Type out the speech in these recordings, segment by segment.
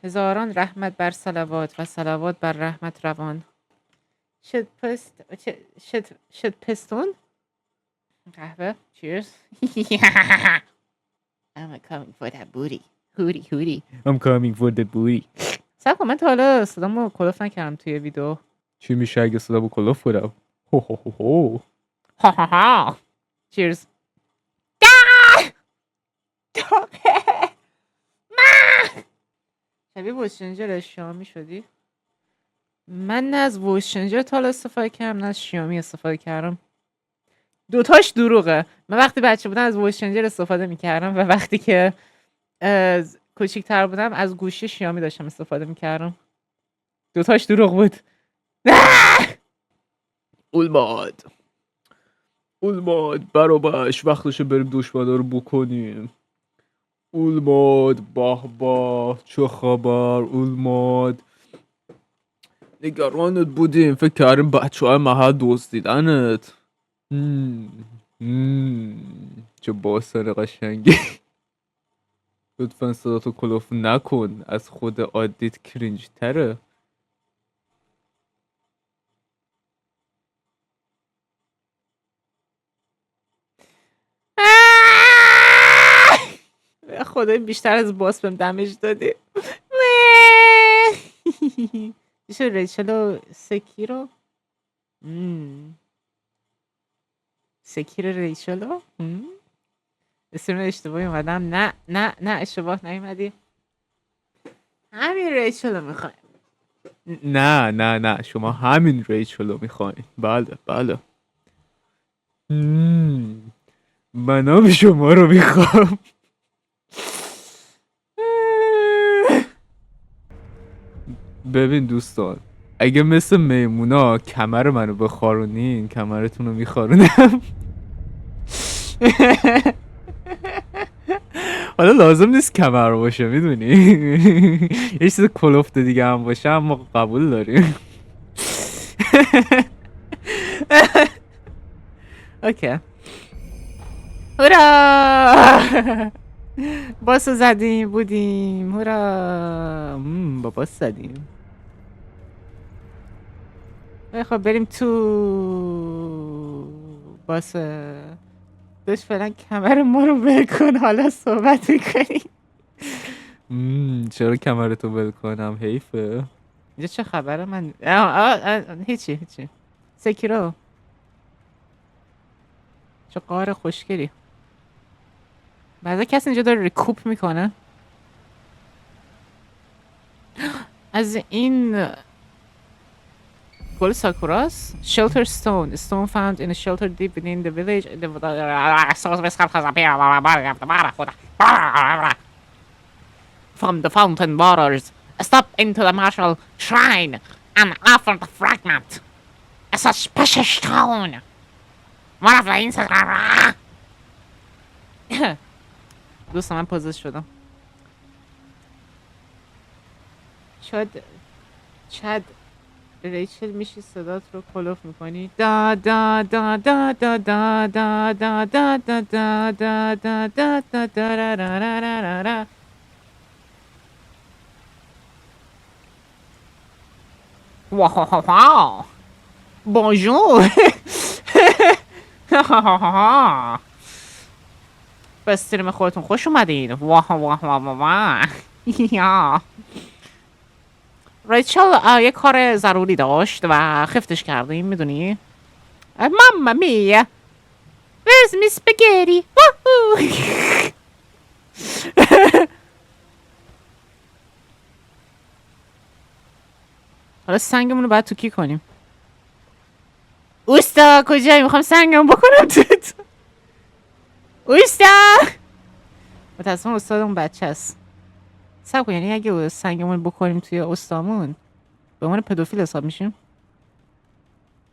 هزاران رحمت بر صلوات و صلوات بر رحمت روان. شد پستون قهوه. Cheers. I'm coming for that booty. Hootie. I'm coming for the booty. صبر کن، من تا حالا صدامو کلوف نکردم توی ویدیو. چی میشه اگه صدامو کلوف کنم؟ هو هو هو هو. ها ها ها. Cheers. شبیه ووشنجر شیامی شدی؟ من نه از ووشنجر تا حالا استفاده کردم نه از شیامی استفاده کردم. دوتاش دروغه. من وقتی بچه بودم از ووشنجر استفاده میکردم و وقتی که کوچیک‌تر بودم از گوشی شیامی داشتم استفاده میکردم. دوتاش دروغ بود. اولماد برابش وقتشه بریم دشمنا رو بکنیم. اولماد به چه خبر اولماد؟ نگرانت بودیم، فکر کردیم بچه های محل دزدیدنت. چه باسن قشنگی. لطفا صداتو کلوف نکن، از خود عادیت کرینج تره. خدای بیشتر از باس بهم دمیج دادی. میشه ریچل سکیرو ریچلو اسم اشتباهی اومدم. نه اشتباه نیومدی. همین ریچلو میخوایم. نه شما همین ریچلو میخواین. بله منم شما رو میخوام. ببین دوستان، اگه مثل میمونا کمر منو بخارونین کمرتون رو میخارونم. حالا لازم نیست کمر باشه، میدونی. یه چیز کلفت دیگه هم باشه اما قبول داریم. اوکی. هورا باسو زدیم بودیم. هورا با باس زدیم. خب بریم تو باس. داشت فعلا کمر ما رو بکن حالا صحبت میکنی. چرا کمرتو ول کنم؟ حیفه. اینجا چه خبره؟ من هیچی سکیرو چه قار خوشگلی. بعضا کسی اینجا داره ریکوپ میکنه از این گل ساکوراس. Shelter stone. A stone found in a shelter deep within the village. From the fountain waters, step into the martial shrine and offer the fragment. A suspicious stone. One of the ancient. دوستان من پوزش شدم. چد ریچل میشی صدات رو کلوف میکنی. دا دا دا دا دا دا دا دا دا دا دا دا دا دا دا دا دا. واو بونجور. به استریم خودتون خوش اومدین. واه ریچل یه کار ضروری داشت و خفتش کردیم میدونی. ماما میا Where's Miss Spaghetti? حالا سنگمون رو باید تو کی کنیم؟ اوستا کجایی؟ میخوام سنگمون بکنم توت. اوستا متاسفم استادمون بچه است. سب کن، یعنی اگه سنگمون بکنیم توی استامون به عنوان پدوفیل حساب میشیم؟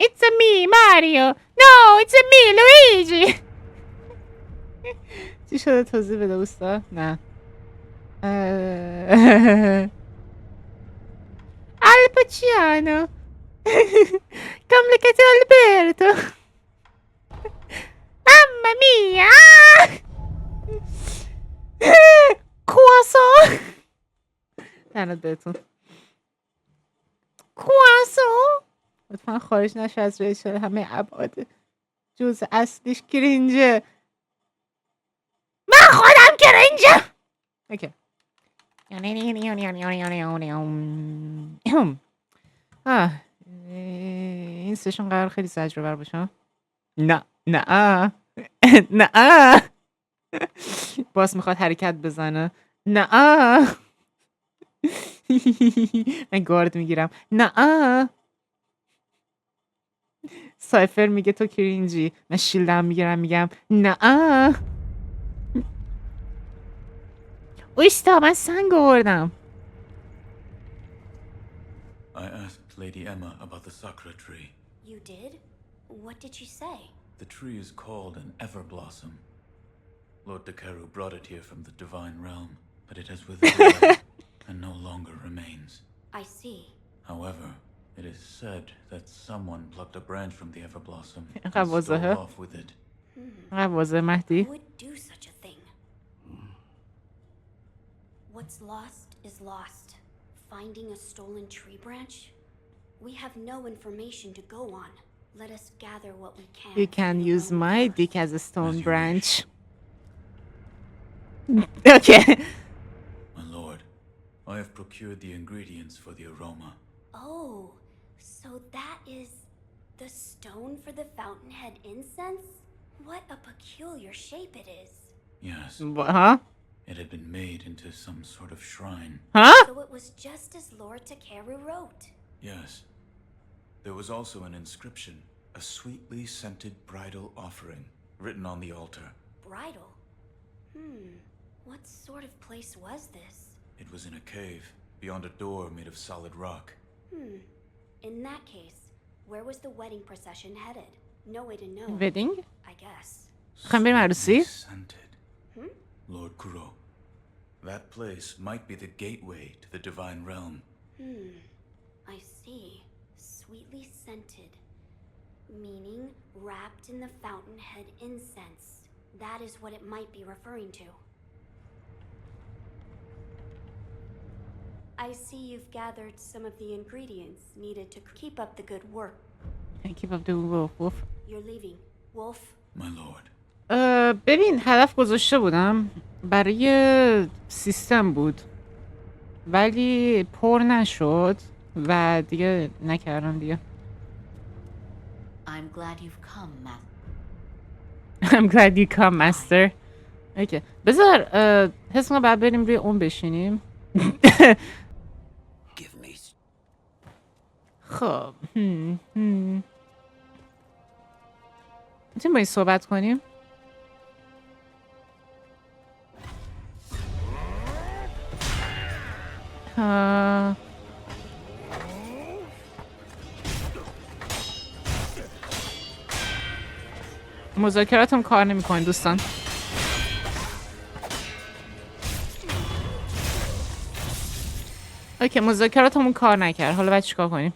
It's a me Mario. No it's a me Luigi. چی شده توضیح بده اوستا؟ نه Alpaciano. Complicato Alberto. Mamma mia. Croissant. تنت بهتون کواسو لطفا خارج نشه از ریچل. همه ابعاد جز اصلیش کرینجه. من خودم کرینجه. اوکی. این سشن قرار خیلی زجربر باشه. نه نه نه باز میخواد حرکت بزنه. نه من گارد میگیرم. نه سایفر میگه تو کرینجی. من شیلدم میگیرم میگم نه. اویستا من سنگ آوردم. I asked Lady Emma about the Sakura tree. You did? What did she say? The tree is called an Everblossom. Lord Dakaru brought it here from the Divine Realm, but it has withered away and no longer remains. I see. However, it is said that someone plucked a branch from the Everblossom اینقدر and واضحه؟ stole off with it. اینقدر واضحه مهدی؟ Who would do such a thing? What's lost is lost. Finding a stolen tree branch? We have no information to go on. Let us gather what we can. You can from the use realm my first. dick as a As stone you branch. Okay. My lord, I have procured the ingredients for the aroma. Oh, so that is the stone for the fountainhead incense? What a peculiar shape it is. Yes, Huh? it had been made into some sort of shrine. Huh? So it was just as Lord Takeru wrote. Yes. There was also an inscription, a sweetly scented bridal offering, written on the altar. Bridal? What sort of place was this? It was in a cave, beyond a door made of solid rock. In that case, where was the wedding procession headed? No way to know. Wedding? I guess. میخوایم بریم عروسی؟ Sweetly scented. Lord Kuro, that place might be the gateway to the Divine Realm. I see. Sweetly scented. Meaning wrapped in the fountainhead incense. That is what it might be referring to. I see you've gathered some of the ingredients needed to keep up the good work. Keep up the wolf. You're leaving. Wolf? My lord, ببین هدف گذاشته بودم برای سیستم بود ولی پر نشد و دیگه نکردم دیگه. I'm glad you've come, Master. I'm glad you come master. اوکی بذار حس کنم بعد بریم روی اون بشینیم. give me خب میتونیم با این صحبت کنیم؟ مذاکراتم کار نمی‌کنه دوستان. اوکی مذاکراتمون کار نکرد. حالا باید چیکار کنیم؟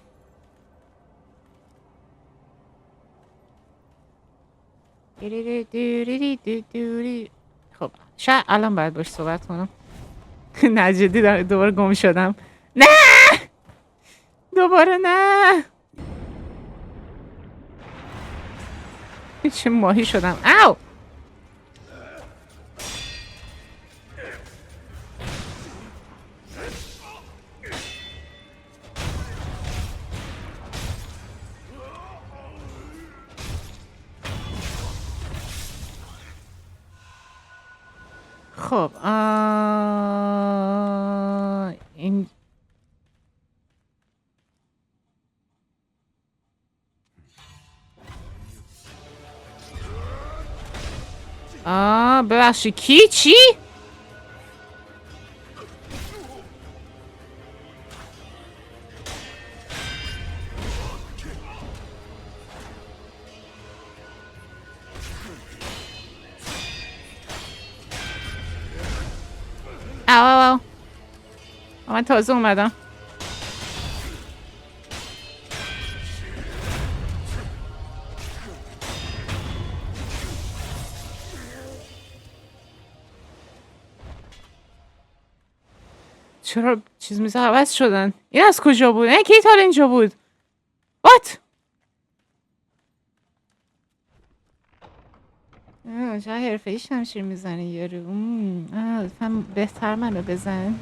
خب شاید الان باید باش صحبت کنم. نه جدی دوباره گم شدم. نه دوباره نه. چه ماهی شدم. او خب این ببخشی کی چی؟ او من تازه اومدم. چرا چیز میزه عوض شدن؟ این از کجا بود؟ کی تا اینجا بود؟ وات؟ چرا حرفه ای شمشیر میزنه یارو؟ لطفا بهتر منو بزن.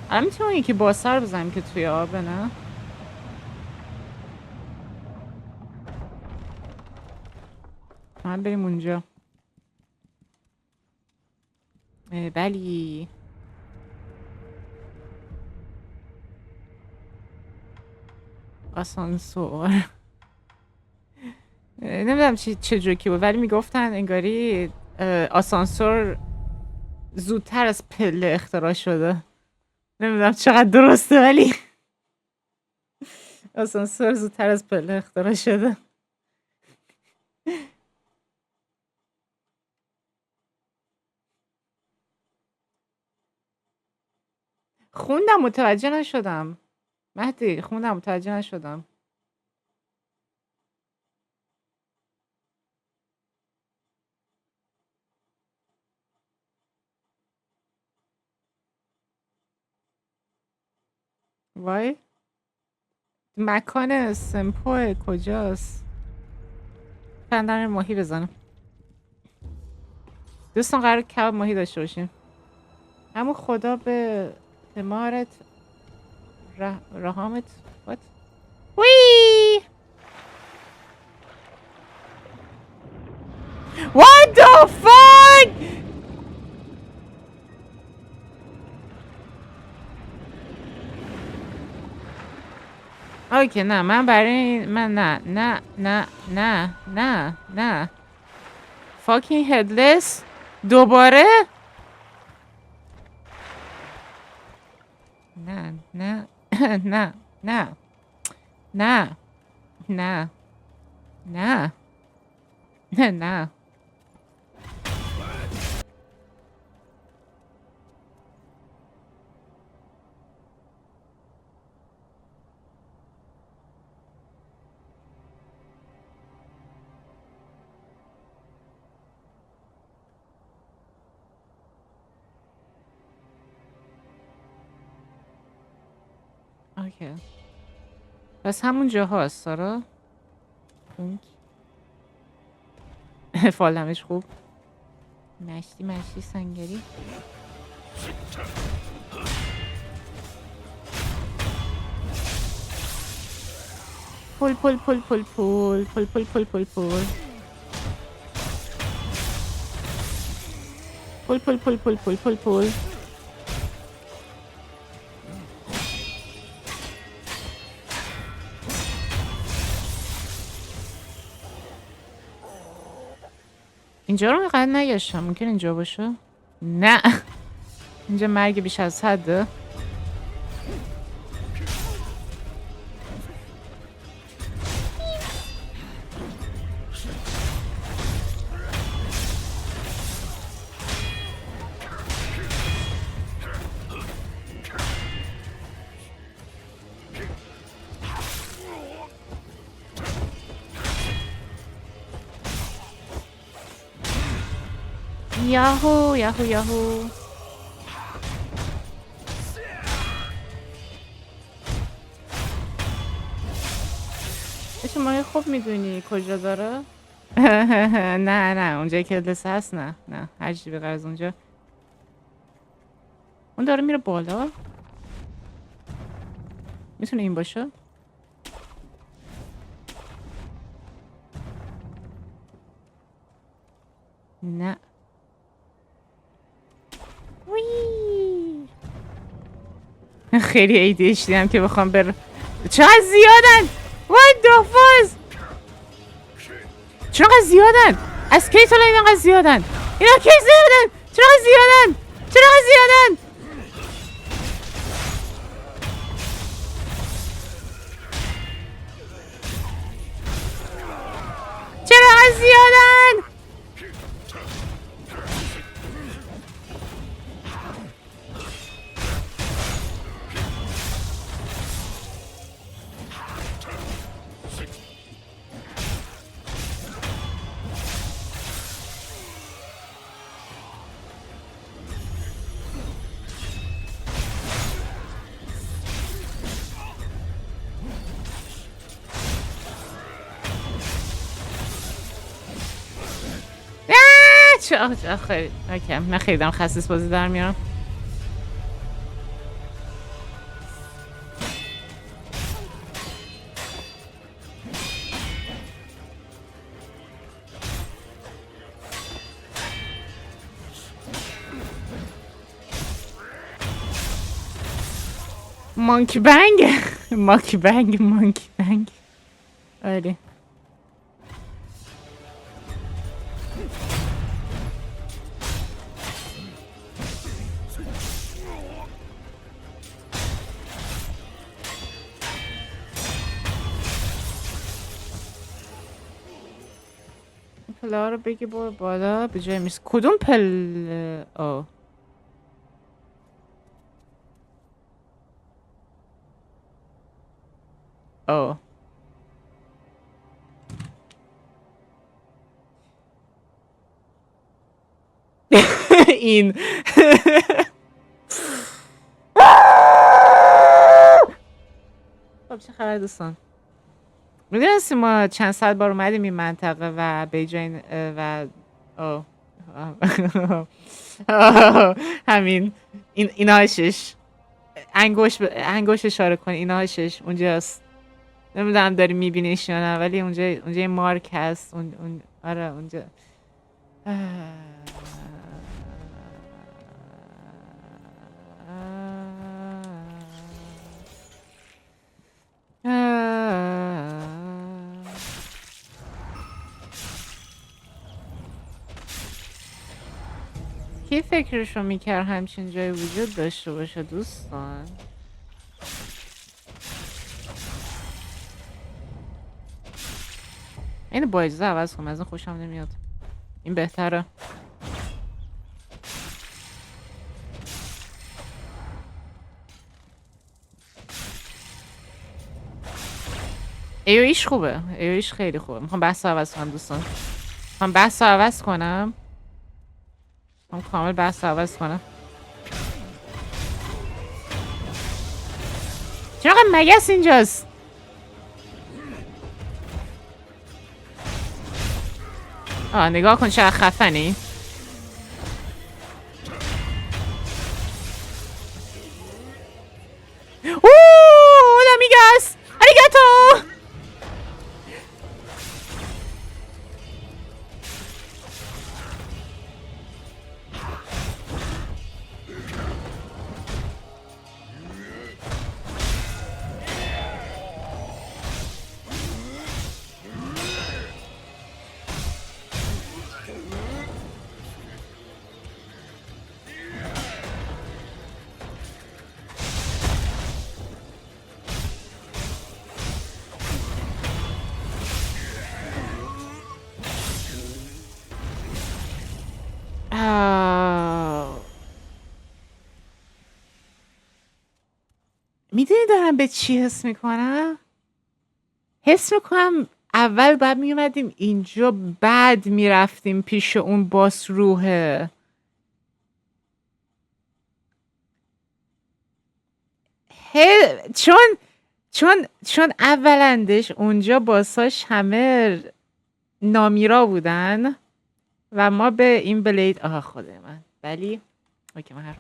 الان میتونم یکی با سر بزنیم که توی آبه، نه؟ من بریم اونجا. بلی. آسانسور. نمیدونم چه جوکی بود ولی میگفتن انگاری آسانسور زودتر از پله اختراع شده. نمیدونم چقدر درسته ولی آسانسور زودتر از پله اختراع شده. خوندم متوجه نشدم. مهدی خوندم متوجه نشدم. وای مکان سمپو کجاست؟ فندر ماهی بزنم. دوستان قرار کباب ماهی داشته باشیم. همون خدا به تمارت رحامت. What? وی What the fuck? اوکی نه من برای من نه fucking headless دوباره نه نه نه نه نه نه نه نه نه اوکی پس همون جاهاست سارا. فالمش خوب. مشتی سنگری. پول پول پول پول پول پول پول پول پول پول پول پول پول پول پول پول پول. اینجا رو میقدر نگشتم. ممکن اینجا باشه؟ نه اینجا مرگ بیش از حده. یاهو یاهو یاهو. شما خوب میدونی کجا داره؟ نه اونجایی که دلس هست نه هر چیزی بغیر از اونجا. اون داره میره بالا. میتونه این باشه؟ نه خیلی ADHD هم که بخوام چقدر زیادن. What the fuck؟ چقدر زیادن؟ از کی تا اینقدر زیادن؟ اینا کی زیادن؟ چقدر زیادن؟ چقدر زیادن؟ چقدر زیادن؟ چه خیلی اوکی. من خیلی دارم خسیس بازی در میارم. مانکی بنگ مانکی بنگ آره. پلا رو بگی برو بالا به جای میز. کدوم او او این خب چه خبر دوستان؟ میدونستی ما چند ساعت بار اومدیم این منطقه و به جای و او همین ایناشش انگوش اشاره کن. ایناشش اونجاست. نمیدونم داری میبینیش یا نه ولی اونجا یه مارک هست. آره اونجا. کی فکرشو میکرد همچین جایی وجود داشته باشه دوستان؟ اینو با اجازه عوض کنم. از این خوشم نمیاد. این بهتره. ایش خوبه. ایش خیلی خوبه. میخوام بحث رو عوض کنم دوستان. میخوام بحث رو عوض کنم. میخوام کامل بحث رو عوض کنم. چرا مگس اینجاست؟ نگاه کن چقدر خفنی. اوه نمیگست. آریگاتو. میدونی دارم به چی حس میکنم؟ حس میکنم اول باید میومدیم اینجا بعد میرفتیم پیش اون باس روحه. چون اولندش اونجا باساش همه نامیرا بودن و ما به این بلید خدای من ولی اوکی من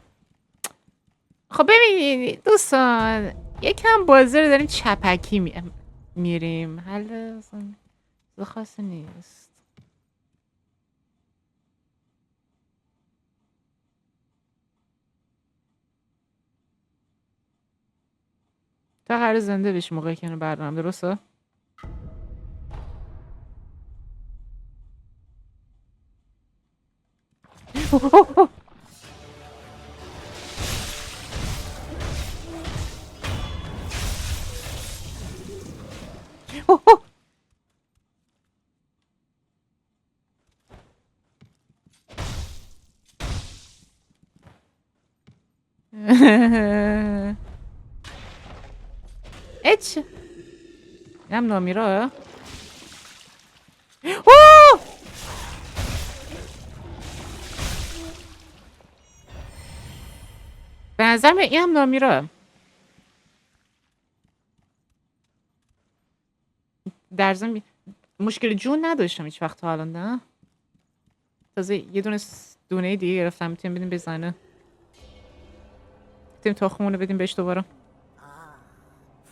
خب ببینید دوستان یکم بازی رو داریم چپکی میریم. حل خاصی نیست. تا هر زنده بشی موقعی که اینو بردارم. درسته؟ اچ اینم نامیرا. به نظر من این هم نامیرا. در ضمن مشکل جون نداشتم هیچ وقت تا الان. نه تازه یه دونه دیگه گرفتم میتونیم بدیم بزنه. میتونیم تخمونو رو بدیم بهش دوباره.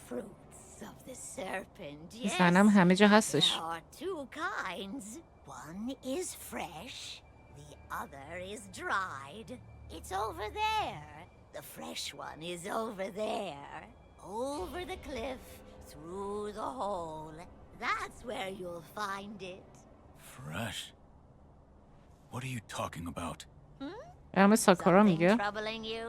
Fruits of the serpent, yes. زنم همه جا هستش. There are two kinds. One is fresh, the other is dried. It's over there. The fresh one is over there. Over the cliff, through the hole. That's where you'll find it. Fresh? What are you talking about? همه ساکارا Something میگه. troubling you?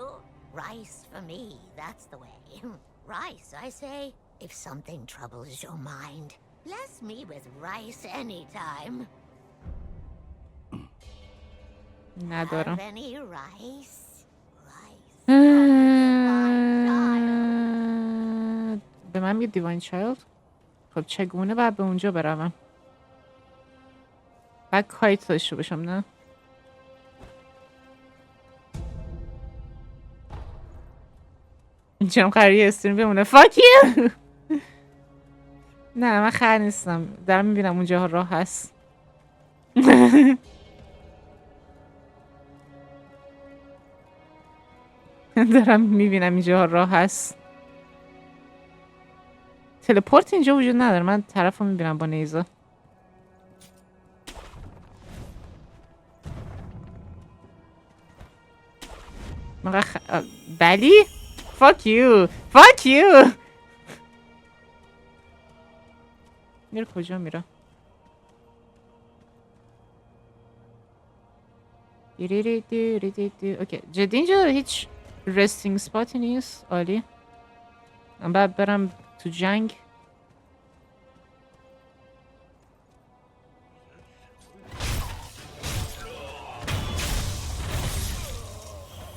Rice for me, that's the way. Rice, I say. If something troubles your mind, bless me with rice anytime. ندارم. Have any rice? Rice. به من میگه دیواین چایلد. خب چگونه باید به اونجا بروم؟ باید کایت داشته باشم نه؟ اینجا هم قراره یه استریم بمونه. فاک یو. نه من خر نیستم. دارم میبینم اونجا راه هست. دارم میبینم اینجا راه هست. تلپورت اینجا وجود نداره. من طرف رو میبینم با نیزه. بلی؟ فاک یو. فاک یو. میره کجا میره؟ اوکی جدی اینجا هیچ رستینگ سپاتی نیست. عالی. من باید برم تو جنگ.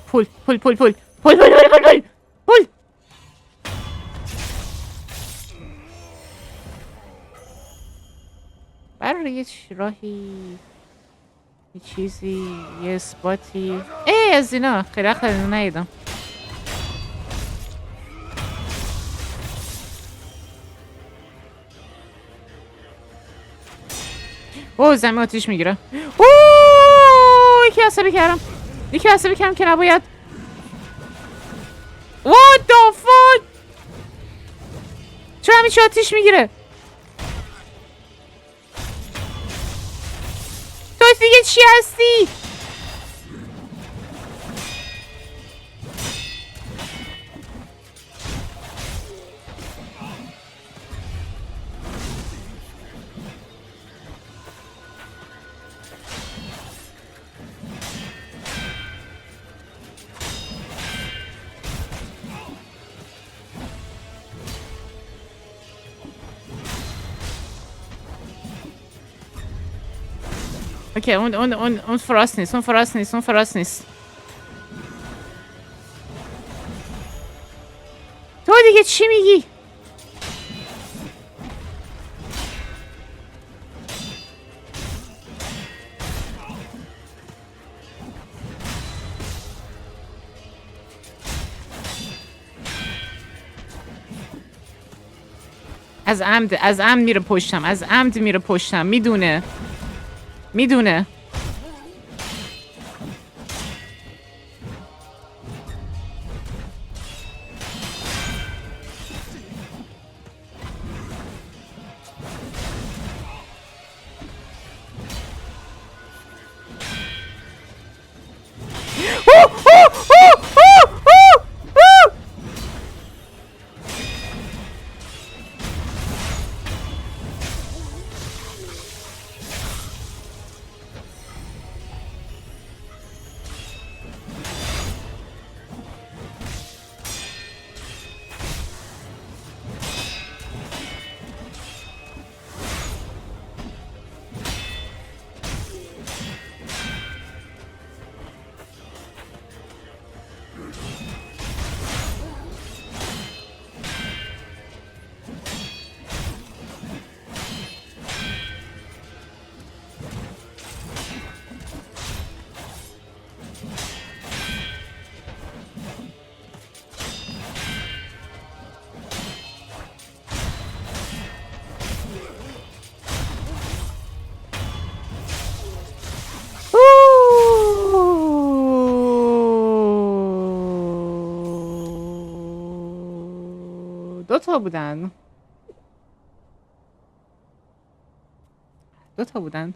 پول پول پول پول پول پول پول پول پول. برای یه راهی یه چیزی یه اسپاتی از اینا خیلی وقت از اینا ندیدم. اوه زمین آتیش میگیره. اوه یکی عصبی کردم. یکی عصبی کردم که نباید. What the fuck؟ چرا همیشه آتیش میگیره؟ تو دیگه چی هستی؟ اوکی اون فراست نیست. اون فراست نیست. اون فراست نیست. تو دیگه چی میگی؟ از عمد میره پشتم. از عمد میره پشتم. میدونه. تا بودن. 2 تا بودن.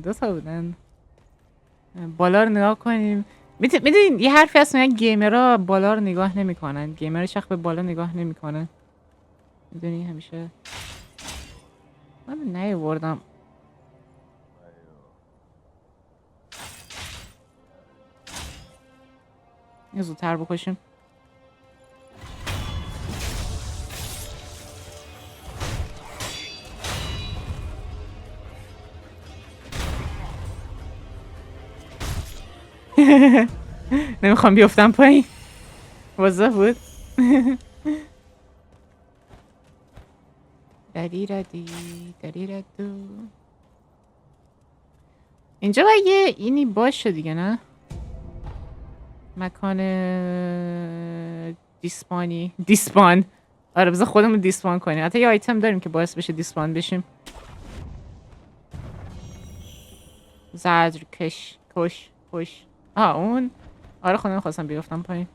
دو تا بودن. بالا رو نگاه کنیم. میدونین یه حرفی هست میگن گیمرها بالا رو نگاه نمیکنن. گیمر شخص به بالا نگاه نمیکنن. میدونی همیشه من نیاوردم. یه زودتر بکشیم. نمیخوام بیفتم پایین. واضح بود. دری ردی دری ردو. اینجا باید یه اینی باشه دیگه نه؟ مکان دیسپان. آره بذار خودمون دیسپان کنیم. حتی یه آیتم داریم که باعث بشه دیسپان بشیم. زجر کش. اون آره خودم خواستم بیفتم پایین.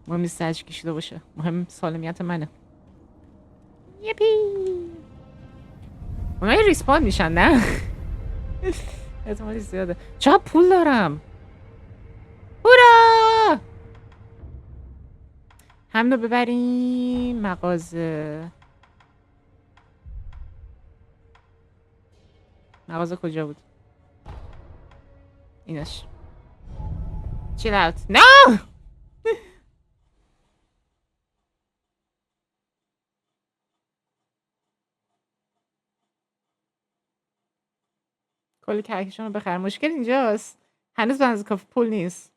مهم نیست زجر کشیده باشه. مهم سالمیت منه. یپی اونا یه ریسپان میشن نه؟ احتمالی زیاده. چقدر پول دارم. هورا همینو ببریم مغازه کجا بود؟ اینش chill out. No! کلی کهکشان رو بخرم. مشکل اینجاست هنوز بنز کافی پول نیست.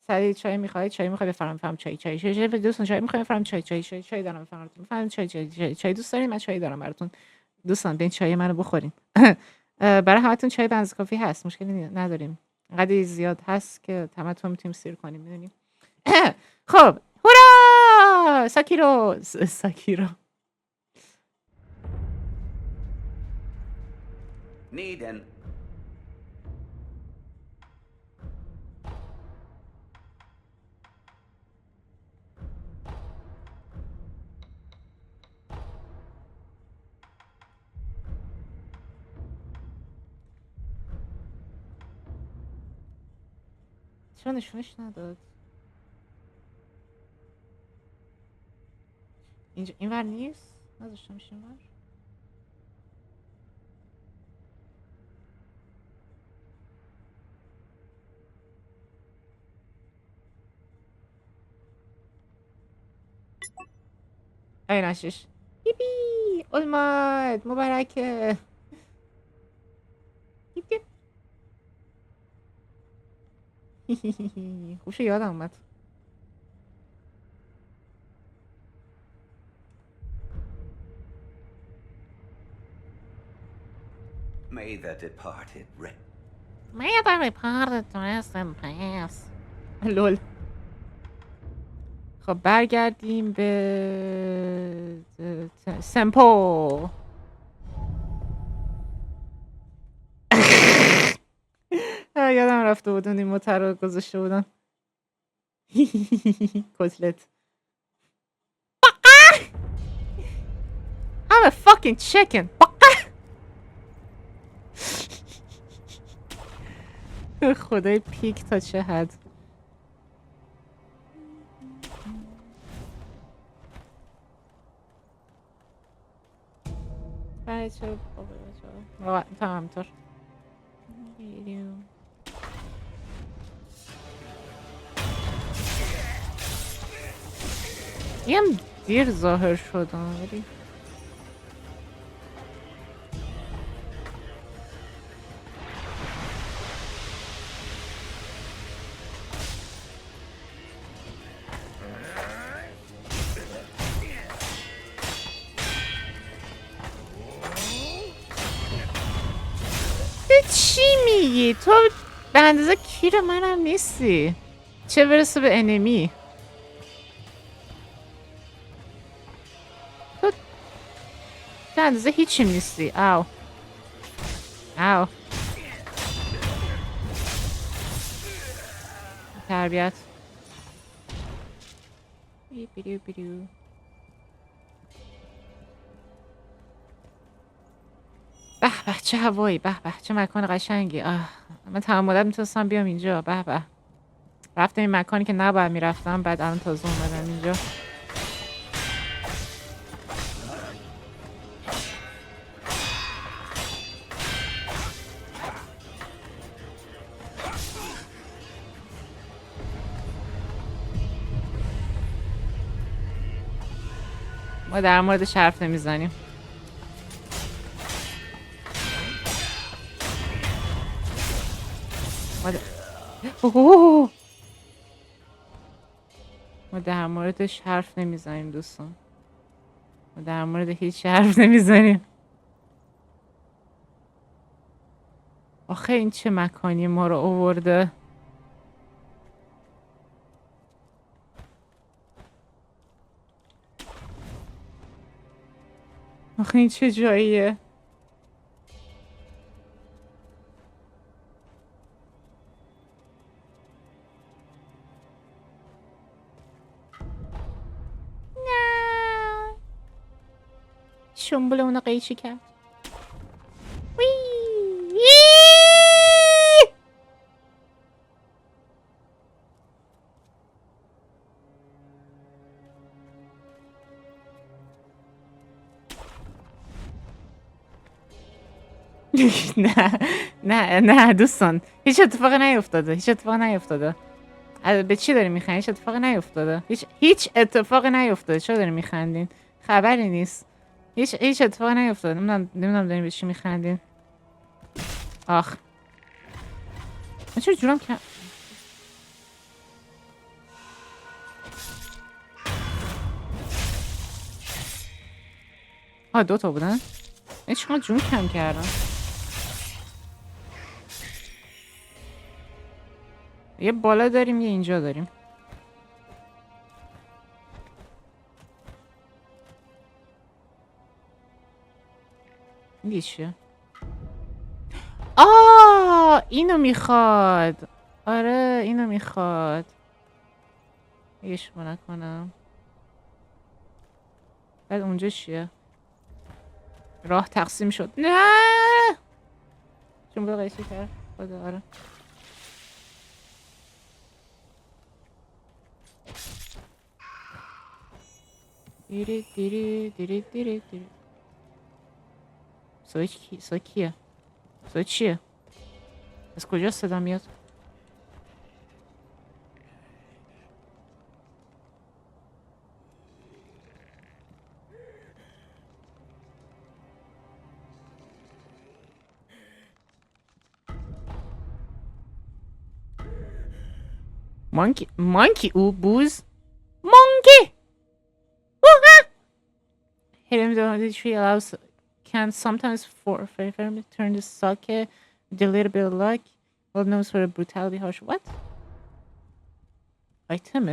سریع چای میخواید؟ چای میخواید بفرمایید. چای دوستان چای میخواید بفرمایید. چای دارم بفرمایید. بفرمایید چای دوست دارین؟ من چای دارم براتون. دوستان بین چای منو بخورین. برای همتون چای بنز کافی هست. مشکلی نداریم. انقدر زیاد هست که همتون میتونیم سیر کنیم میدونیم. خب هورا ساکیرو Need an چرا نشونش نداد؟ اینجا این ور نیست؟ نذاشتمش این ور؟ این نشش بیبی اومد مبارکه. خوش یادم اومد. may the departed rest. May the departed rest in peace. لول. خب برگردیم به سمپو. یادم رفته بودن این موتر رو گذاشته بودن. کتلت. I'm a fucking chicken. خدای پیک تا چه حد. بچه تا همطور یم دیر ظاهر شدم ولی چی میگی؟ تو به اندازه کیر منم نیستی چه برسه به انمی. تو به اندازه هیچی نیستی. او تربیت. بیرو بیرو. به به چه هوایی، به به چه مکان قشنگی. من تمام مدت میتونستم بیام اینجا. به به رفتم این مکانی که نباید میرفتم، بعد الان تازه اومدم اینجا. ما در موردش حرف نمیزنیم. ما در موردش حرف نمیزنیم دوستان. ما در مورد هیچ حرف نمیزنیم. آخه این چه مکانی ما رو آورده؟ آخه این چه جاییه؟ نه شنبول اونو قیچی کرد. نه نه نه دوستان هیچ اتفاقی نیفتاده. هیچ اتفاقی نیفتاده. به چی داری میخندین؟ هیچ اتفاقی نیفتاده. هیچ اتفاقی نیفتاده. چرا داری میخندین؟ خبری نیست. هیچ اتفاقی نیفتاده. نمیدونم دارین به چی میخندین. آخ من چرا جورم کم دو تا بودن؟ من چقدر جون کم کردم. یه بالا داریم یه اینجا داریم. این چیه؟ اینو میخواد. آره اینو میخواد. یه شما نکنم. بعد اونجا چیه؟ راه تقسیم شد. نه چون بوده قیچی کرد. خدا آره دیری دیری دیری دیری دیری. صدا کیه؟ صدا چیه؟ از کجا صدا میاد؟ Monkey او بوز monkey. Hitting the tree allows can sometimes for turn the socket with a little bit of luck. Well knows for brutality harsh. What? Item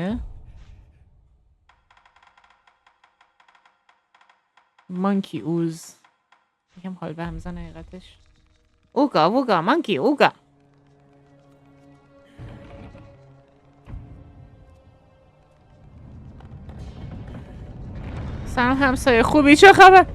monkey ooze. یکم حال به هم زنه حقیقتش. اوگا monkey اوگا. سلام همسایه خوبی چه خبر؟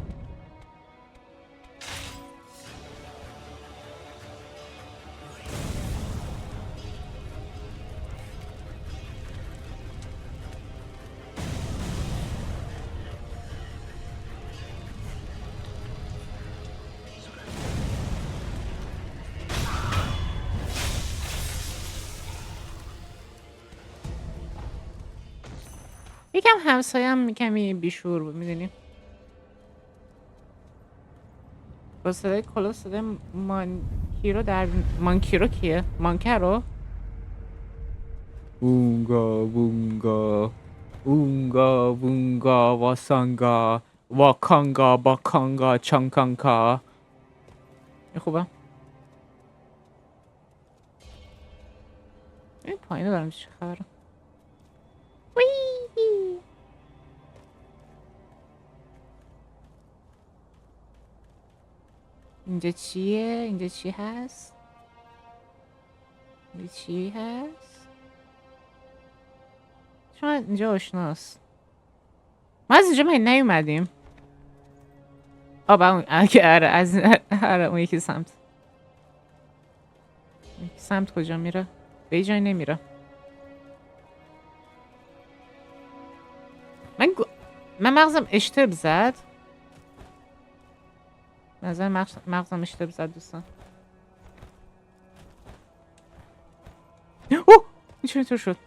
یکم همسایم کمی بیشور بود میدونی. با صدای کلا صدای مانکیرو در مانکیرو کیه؟ مانکرو؟ بونگا بونگا اونگا بونگا واسانگا واکانگا باکانگا چانکانکا. این خوبه؟ این پایینه دارم چه خبره؟ اینجا چیه؟ اینجا چی هست؟ اینجا چی هست؟ شاید اینجا آشناست. ما از اینجا ما نیومدیم. اون آره از اون یکی سمت. سمت کجا میره؟ به جای نمیره. من مغزم اشتب زد. نظر مغزم اشتب زد دوستان. اوه این چطور شد؟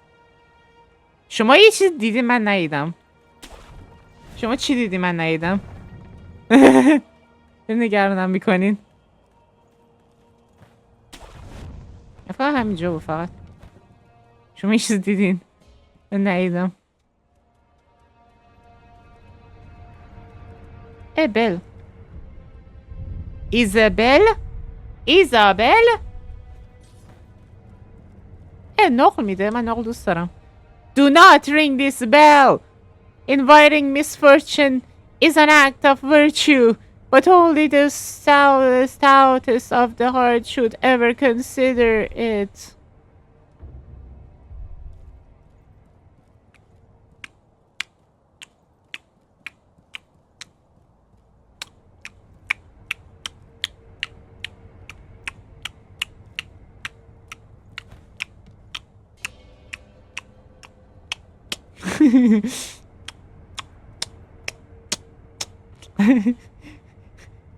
شما یه چیز دیدی من ندیدم. شما چی دیدی من ندیدم؟ نگرانم میکنین. فقط همینجا بود فقط. شما یه چیز دیدین من ندیدم. بل ایزابل نقل میده. من نقل دوست دارم. Do not ring this bell. Inviting misfortune is an act of virtue, but only the stoutest of the heart should ever consider it.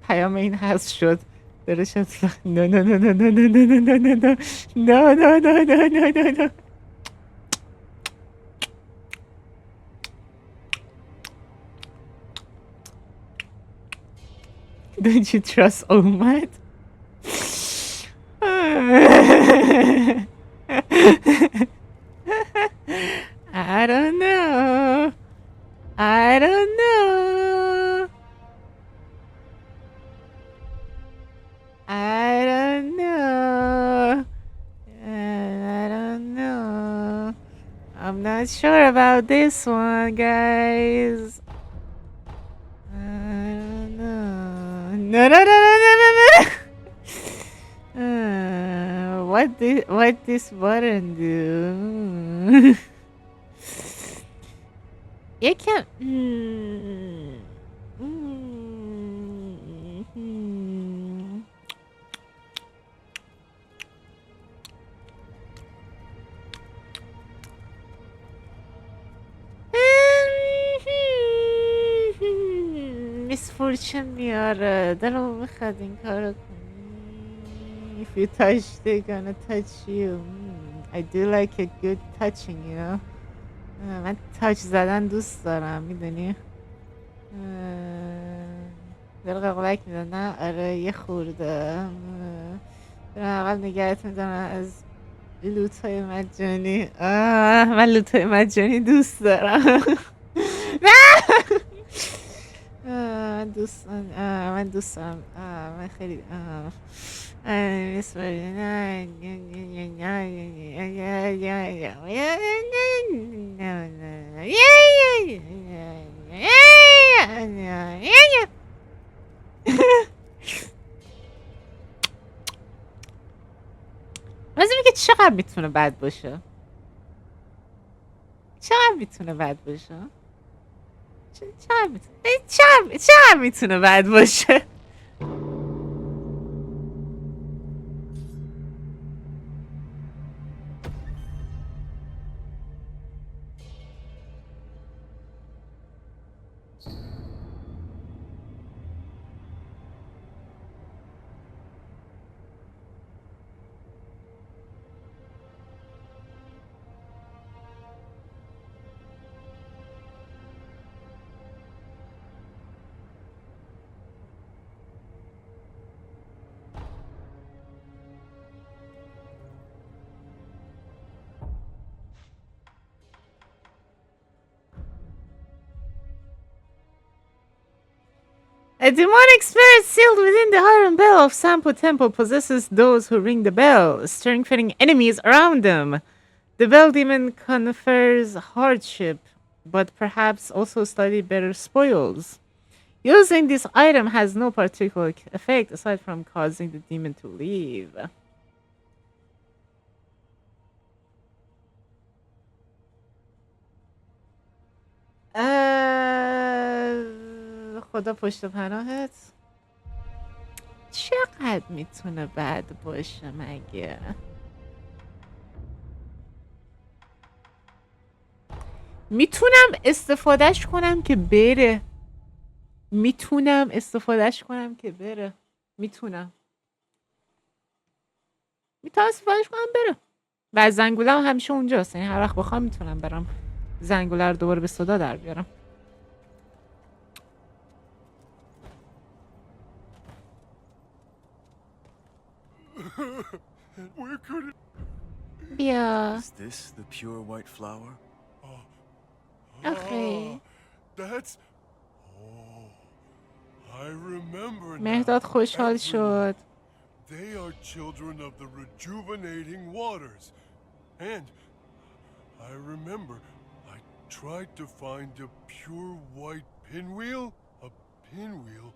پیام این حذف شد. داره شد. نه نه نه نه نه نه نه نه نه نه نه نه نه نه نه نه نه. Don't you trust Omad? I don't know. I don't know. I don't know. I don't know. I'm not sure about this one, guys. I don't know. No, no, no, no, no, no, no. What this button do? یکم میسفورچن میاره. دلم میخواد این کارو کنی. If you touch, they're gonna touch you. I do like a good touching, you know. من تاچ زدن دوست دارم میدونی. دل قلقلک میدن. نه آره یه خورده. برم اول نگهت میدارم از لوت های مجانی. من لوت های مجانی دوست دارم. من دوست دارم. من خیلی لازم که چقدر میتونه بد باشه. چقدر میتونه بد باشه. A demonic spirit sealed within the Hiram Bell of Sampo Temple possesses those who ring the bell, strengthening enemies around them. The bell demon confers hardship, but perhaps also slightly better spoils. Using this item has no particular effect aside from causing the demon to leave. خدا پشت پناهت. چقدر میتونه بد باشه مگه؟ میتونم استفادهش کنم که بره. میتونم استفادهش کنم بره. و از زنگوله هم همیشه اونجاست، یعنی هر وقت بخوام میتونم برم زنگوله رو دوباره به صدا در بیارم. Where could it? بیا. Is this the pure white flower? آخه That's. Oh, I remember now. مهداد خوشحال شد. They are children of the rejuvenating waters. And I remember I tried to find a pure white pinwheel. A pinwheel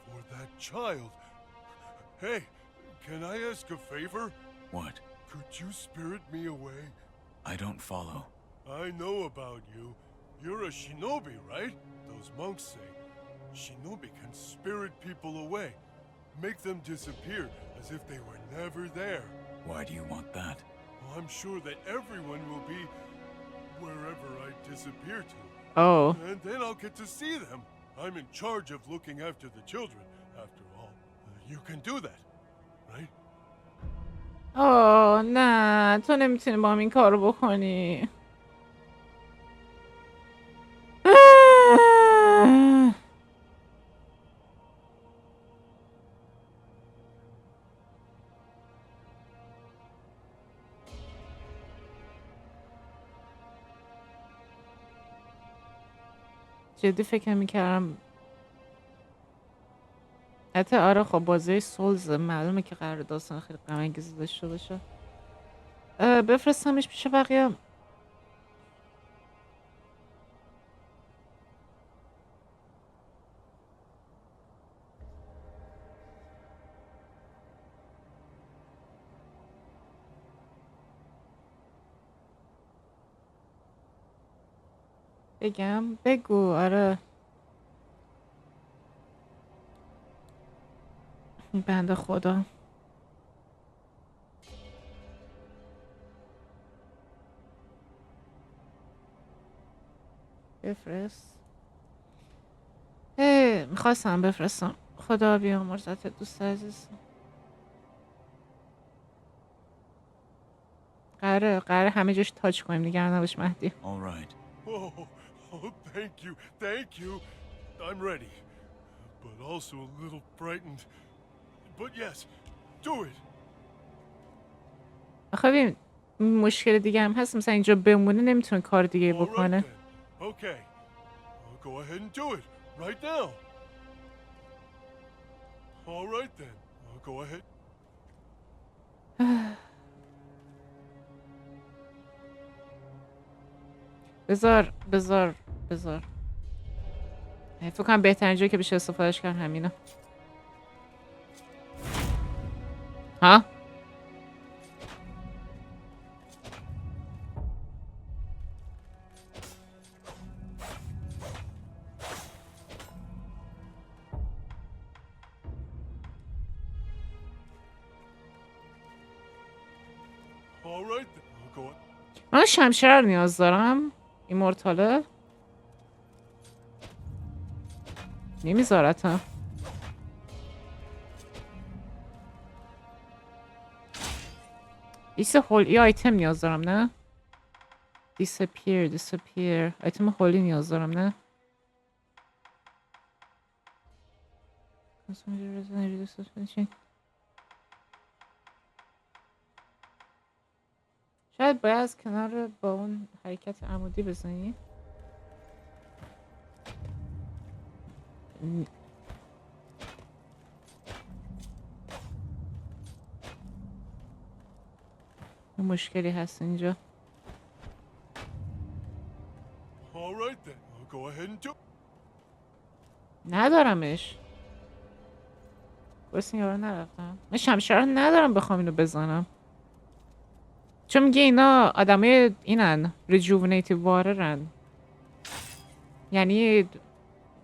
for that child. Hey, can I ask a favor? What? Could you spirit me away? I don't follow. I know about you. You're a shinobi, right? Those monks say. Shinobi can spirit people away. Make them disappear as if they were never there. Why do you want that? Well, I'm sure that everyone will be wherever I disappear to. Oh. And then I'll get to see them. I'm in charge of looking after the children, after all. You can do that, right? آه نه، تو نمیتونی با هم این کارو بکنی. جدی فکر میکردم حتی آره خب بازی سولز معلومه که قرار داستان خیلی غم انگیزی داشته باشه. بفرستمش پیش بقیه. بگم بگو آره. بنده خدا. بفرست. میخواستم بفرستم. خدا بیامرزت دوست عزیز. قراره همه جاش تاچ کنیم دیگه نباش مهدی. All right. Oh, thank you. I'm ready. But also a little frightened. But yes, do it. آخه ببین مشکل دیگه هم هست، مثلا اینجا بمونه نمیتونه کار دیگه All right بکنه. then. Okay. I'll go ahead and do it right now. All right then. I'll go ahead. بذار فکر کنم بهترین جایی که بشه استفادهش کرد همینه. ها؟ All right then. I'll go. من شمشیر نیاز دارم. این مرتاله نمیذارتم. ایسه هولی آیتم نیاز دارم نه؟ disappear آیتم هولی نیاز دارم نه؟ شاید باید از کنار با اون حرکت عمودی بزنی. مشکلی هست اینجا. All right then. I'll go ahead and do. ندارمش. بس این یارو نرفتم. من شمشیر ندارم بخوام اینو بزنم. چون میگه اینا آدمای اینن ریجوونیتیو واررن. یعنی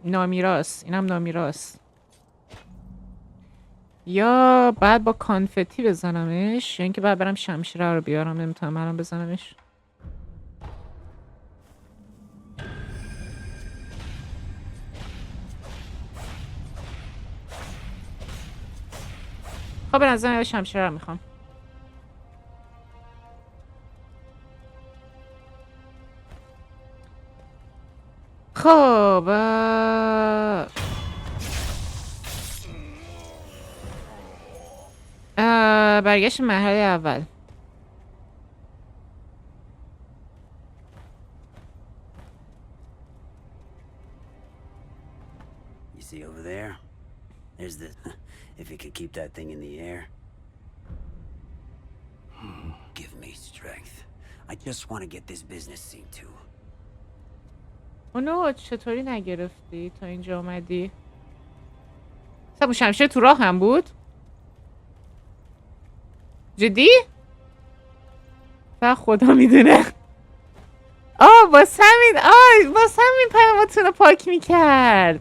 نامیراس. اینم نامیراس. یا بعد با کانفتی بزنمش یا اینکه بعد برم شمشیره رو بیارم. نمیتونم الان بزنمش. خب به نظرم شمشیره رو میخوام. خب برگشت مرحله اول. You see over there? There's the... If you could keep that thing in the air. Give me strength. I just want to get this business seen to. اونو چطوری نگرفتی تا اینجا آمدی؟ اون شمشیر تو راه هم بود؟ جدی؟ و خدا میدونه. باز همین پیاماتون رو پاک میکرد.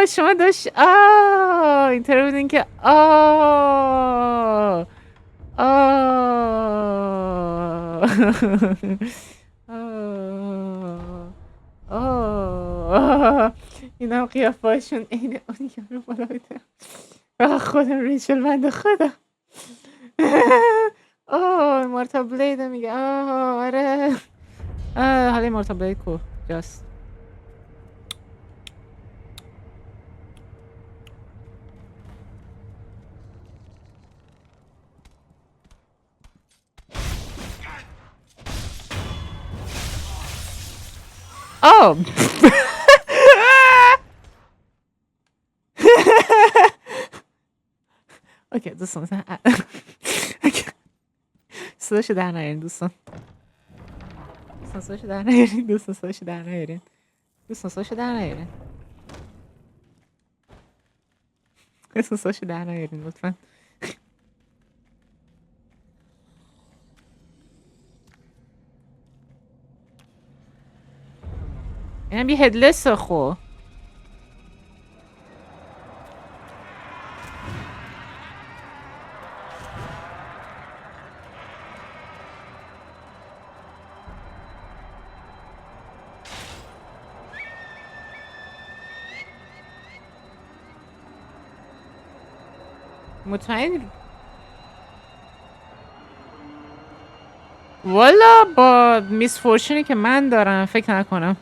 شما داشت اینطور بودین که اینا قیافه‌شون عین اون یارو بالا بده. خودم ریچل بنده خدا. مارتا بلید میگه آره. حالا مارتا بلید کو جاست. اوکی دوستان صداشو در نیارین دوستان. صداشو در نیارین. لطفا. اینم یه هدلس خو. مطمئن والا با میس فورچونی که من دارم فکر نکنم.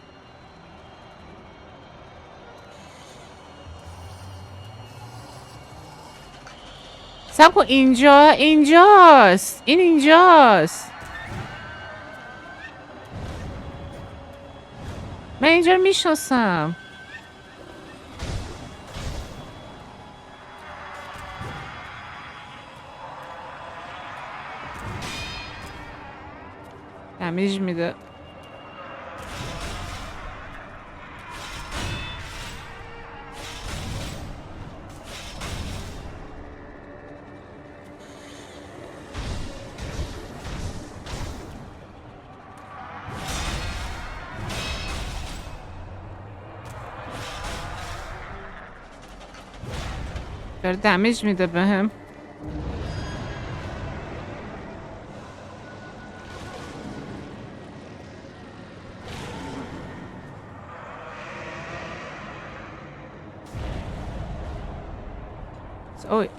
سب کن اینجاست. این اینجاست. من اینجا رو میشناسم. دمیج میده. داره دمیج میده بهم.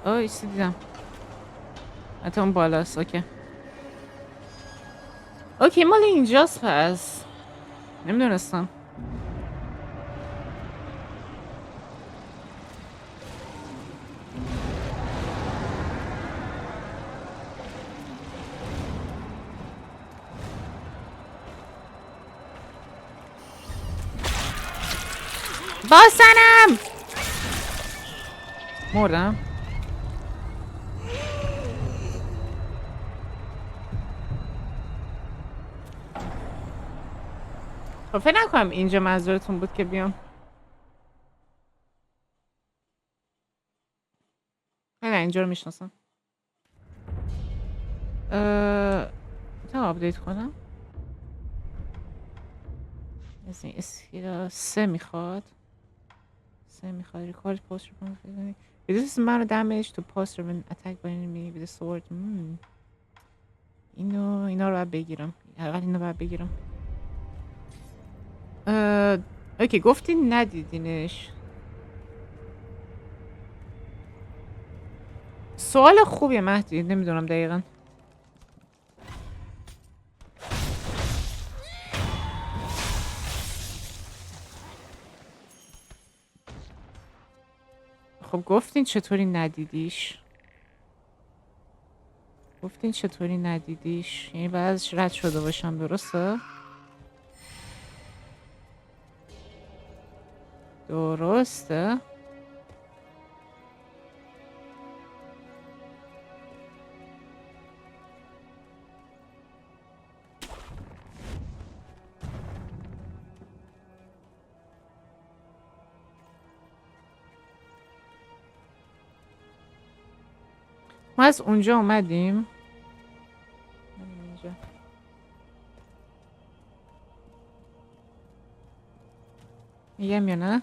اوی چیزی دیدم. حتی اون بالاست. اوکی مال اینجاست پس. نمیدونستم. باسنم مردم. خب فکر نکنم اینجا منظورتون بود که بیام. نه اینجا رو میشناسم. تا آپدیت کنم. از این اسکیلا 3 میخواد. 3 میخواد. ریکارد پاست رو کنید. This is amount of damage to posture when attacked by enemy with a sword. اینا رو باید بگیرم. حداقل اینو باید بگیرم. اوکی گفتی ندیدینش. سوال خوبیه مهدی، نمیدونم دقیقا. خب گفتین چطوری ندیدیش؟ یعنی بعد ازش رد شده باشم، درسته؟ ما از اونجا اومدیم. میگم یا نه؟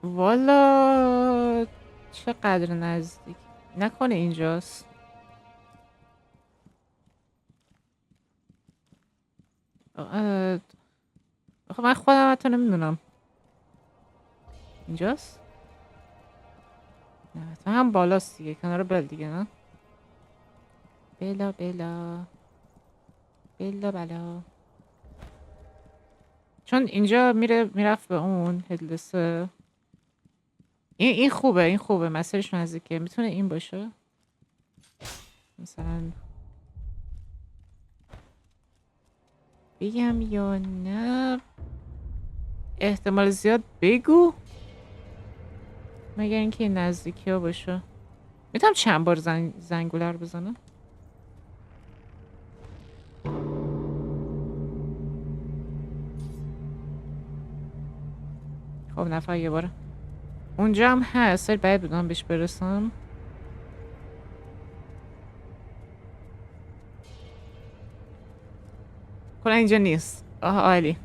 والا چقدر نزدیک. نکنه اینجاست. خب من خودم حتی نمیدونم. اینجاست؟ نه تو هم بالاست دیگه، کنار بل دیگه، نه؟ بلا چون اینجا میرفت به اون هدلسه. این خوبه مسیرش نزدیکه. میتونه این باشه مثلا. بگم یا نه؟ احتمال زیاد بگو، مگر اینکه این نزدیکی ها باشه. میتونم چند بار زنگوله رو بزنم. خب نفر یه باره. اونجا هم هست ولی باید بدونم بهش برسم. کنه اینجا نیست. آها عالی.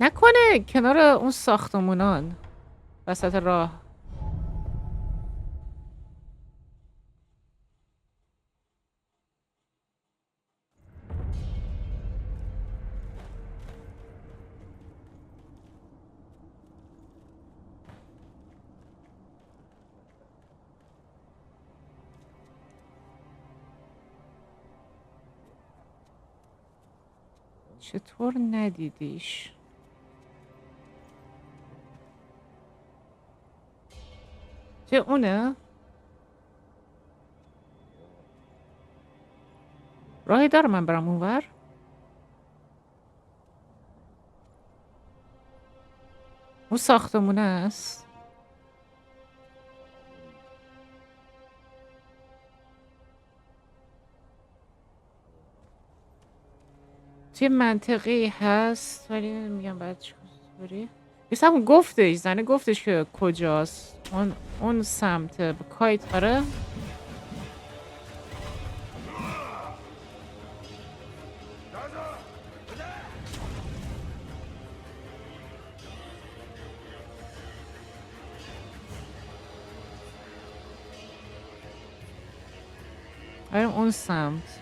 نکنه کنار اون ساختمونان وسط راه. چطور ندیدیش؟ چه اونه؟ راهی داره من برم اونور؟ اون ساختمونه است. توی منطقی هست ولی میگم بعد چطوری؟ یه همون گفتش، زنه گفتش که کجاست. اون سمت به کایت. آره اون سمت.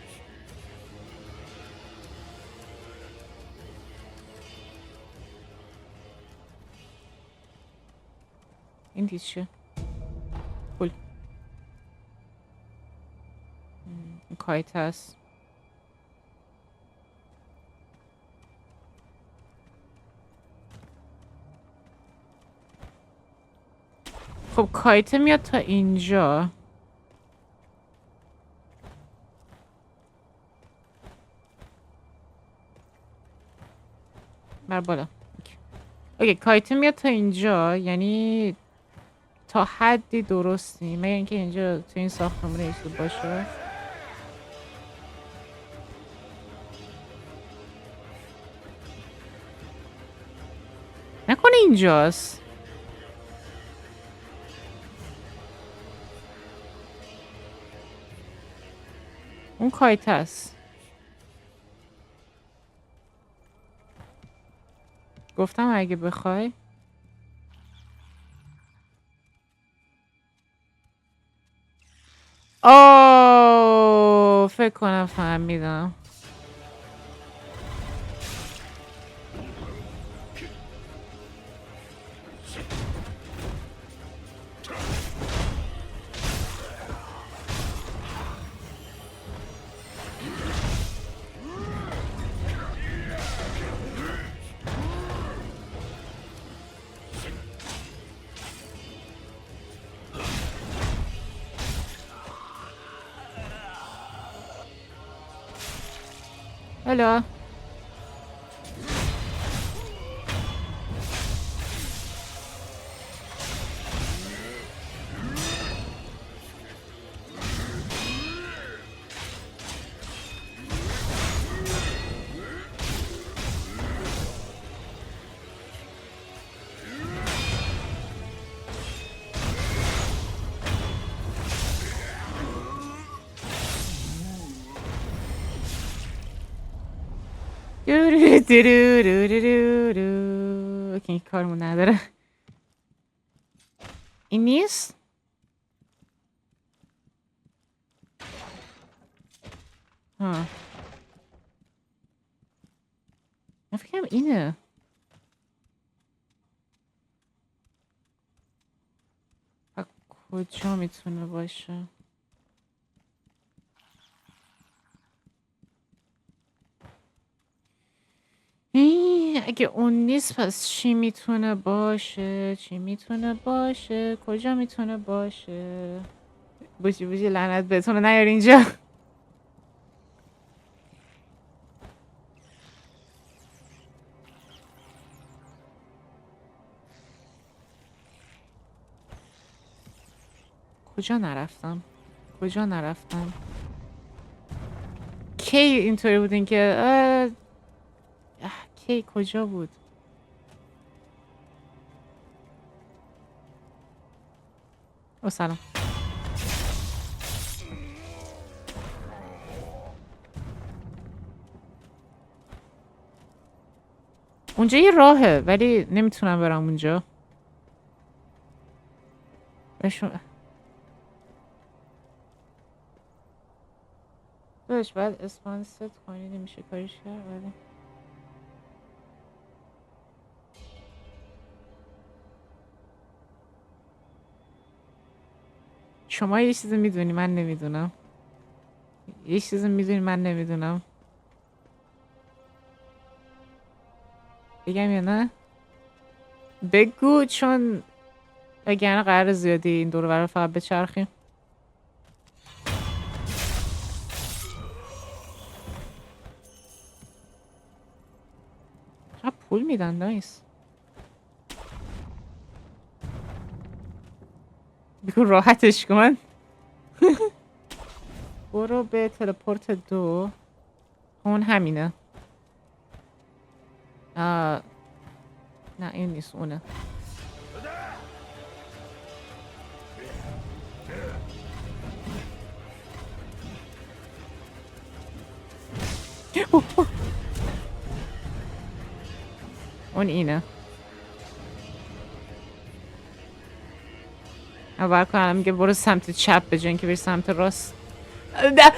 این دیگه چیه؟ پول. این کایت هست. خب کایت میاد تا اینجا. بر بالا. اوکی کایت میاد تا اینجا، یعنی تا حدی درستی، مگر اینکه اینجا تو این ساختمون ایستود باشه. نکنه اینجاست. اون کایت هست. گفتم اگه بخوای فکر کنم فهمیدم. هلو. اوکی این کارمون نداره. این نیست؟ ها من فکرم اینه. کجا میتونه باشه؟ اگه اون نیست پس چی میتونه باشه؟ کجا میتونه باشه؟ بوجی لعنت بهتونه نیار اینجا. کجا نرفتم کی اینطوری بودین که کی کجا بود؟ سلام. اونجا یه راهه ولی نمیتونم برم اونجا. بهش باید اسپان ست کنی نمیشه کارش کرد ولی شما یه چیزی میدونی من نمیدونم. بگم یا نه؟ بگو چون اگر قرار زیادی این دور برای فقط بچرخیم. پول میدن نایس. بگو راحتش کن. برو به تلپورت 2. اون همینه. نه این نیست اونه. اون اینه. اول کنم میگه برو سمت چپ به جای اینکه بری سمت راست. نه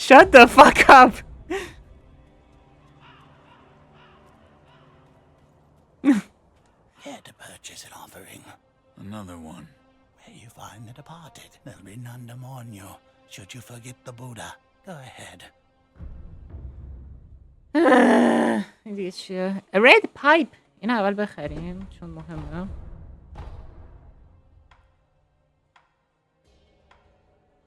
Shut the fuck up. Here to purchase an offering. Another one. Where you find the departed, there'll be none to mourn you. Should you forget the Buddha, go ahead. دیگه چیه؟ Red pipe. این اول بخریم چون مهمه.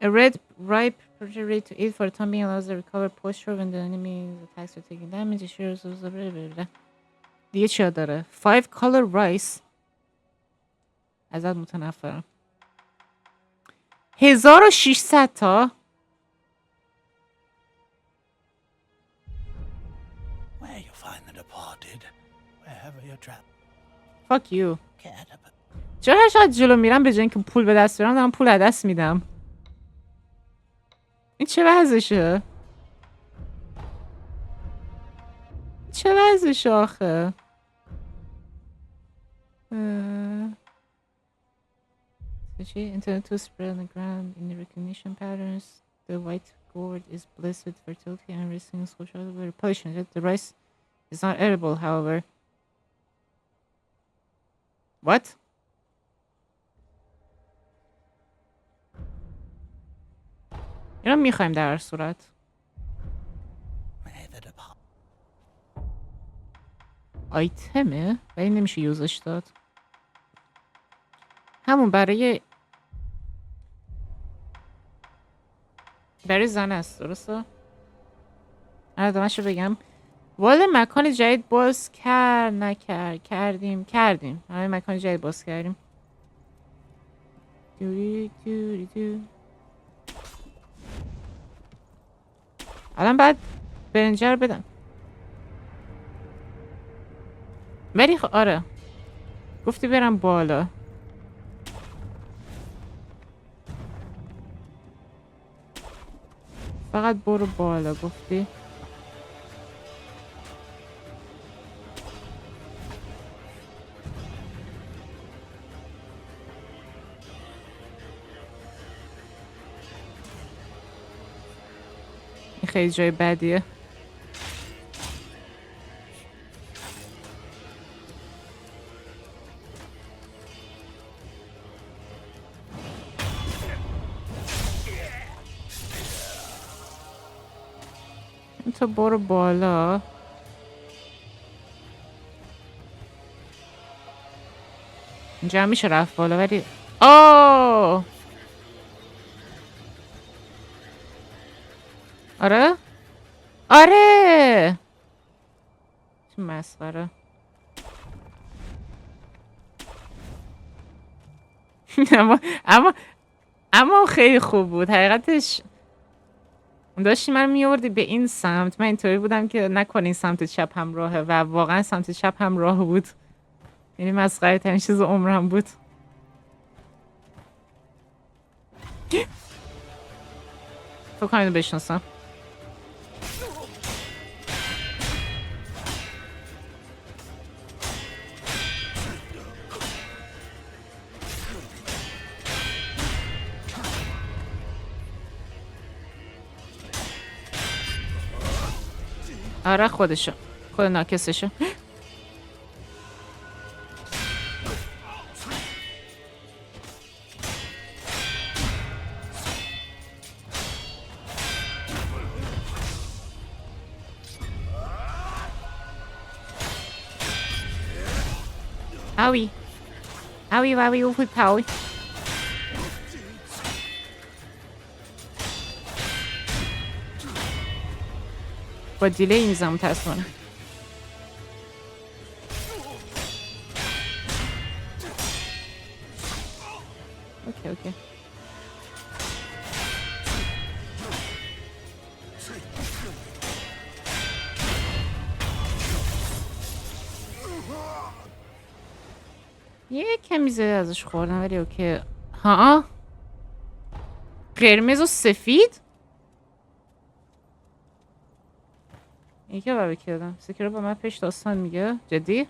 A red ripe ready to eat for the time being allows the recover posture when the enemy attacks or taking damage. دیگه چیا داره؟ 5 color rice. ازت متنفرم. 1600 تا. Where you find the departed, wherever you trap, Fuck you. cared about. چرا هر شاید جلو میرم به جای اینکه پول به دست بیارم دارم پول از دست میدم. این چه وضعشه؟ چه وضعشه آخه؟ Internet to spread on the ground in the recognition patterns. The white gourd is blessed with fertility and receiving social repulsion. The rice is not edible, however. What? اینا میخوایم در هر صورت. May the depart. آیتمه ولی نمیشه یوزش داد. همون برای زن است درسته؟ ادامه‌شو بگم. وارد مکان جدید باز کردیم. همه مکان جدید باز کردیم. الان بعد برنجر بدم. ولی آره گفتی برم بالا. فقط برو بالا گفتی. این خیلی جای بدیه. تو برو بالا. اینجا هم میشه رفت بالا ولی آه آره چه مسخره. اما خیلی خوب بود حقیقتش. داشتی من میوردی به این سمت، من اینطوری بودم که نکنین سمت چپ هم راهه و واقعا سمت چپ هم راه بود. یعنی مسخره ترین چیز عمرم بود. فکر کنم اینو بشناسم. آره خودشو، خود ناکسشو. اوی اوی پاوی. با دیلی میزم متاسفانه. اوکی یه کمی زیاد ازش خوردم ولی اوکی. ها قرمز و سفید این که بابا کردم. سکرو با من پیش داستان میگه. جدی؟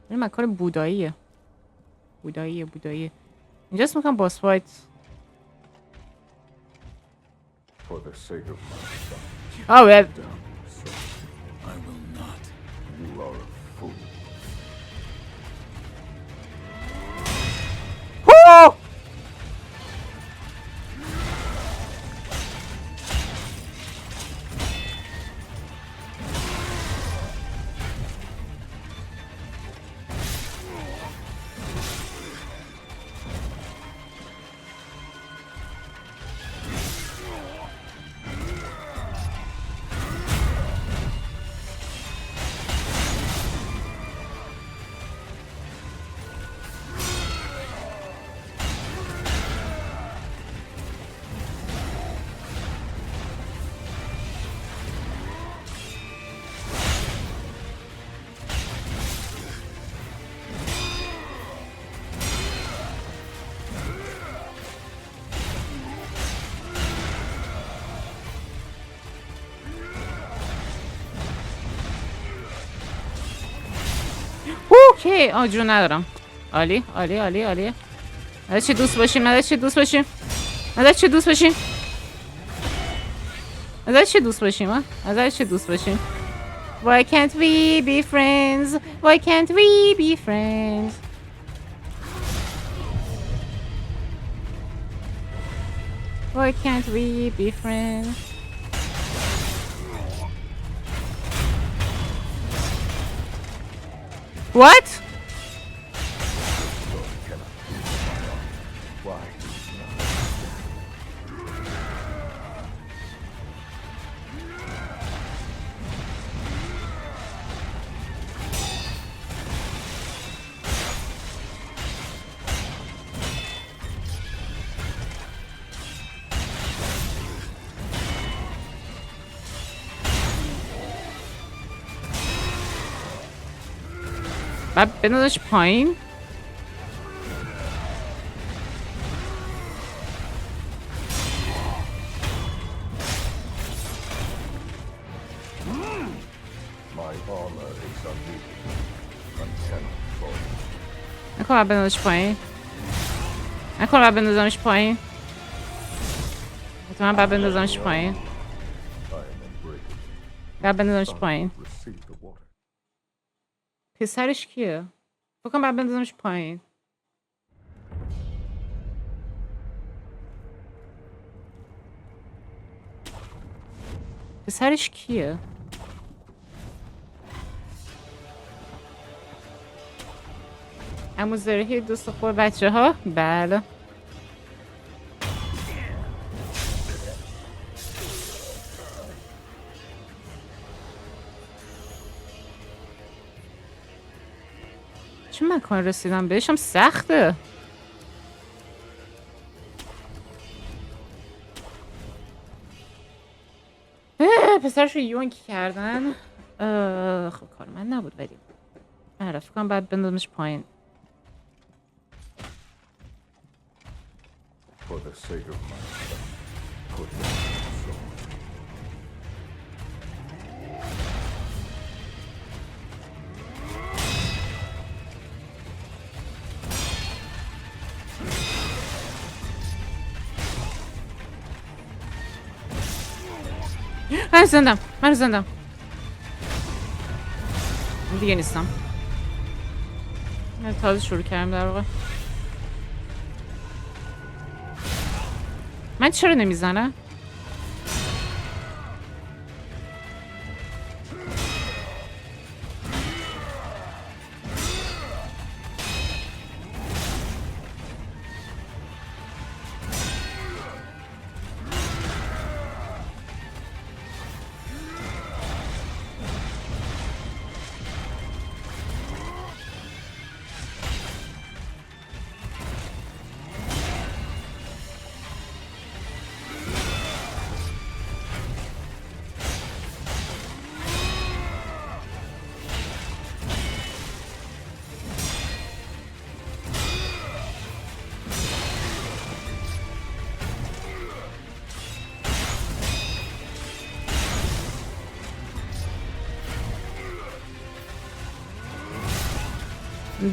این مکان بوداییه. اینجاست میکنم باس فایت. Oh, yeah. I will not. You are a fool. Woo! اوکی آجو ندارم. عالی عالی عالی عالی. نداره چی دوست باشیم، نداره چی دوست باشیم، نداره چی دوست باشیم، نداره چی دوست باشیم، ها نداره چی دوست باشیم. Why can't we be friends? Why can't we be friends? Why can't we be friends? What? بعد بندازش پایین. نکنه بعد بندازش پایین. نکنه بعد بندازمش پایین. حتما بعد بندازمش پایین. بعد بندازمش پایین. پسرش کیه؟ فکرم بعد بندازمش پایین. پسرش کیه؟ عمو زرهی دوست خوب بچه ها؟ بله. چه مکان رسیدم بهشم سخته. پسرش رو یونک کردن. خب کار من نبود ولی آره فکر کنم باید بندازمش پایین. من زندم. من زندم. دیگه نیستم. من تازه شروع کردم در واقع. من چرا نمیزنم؟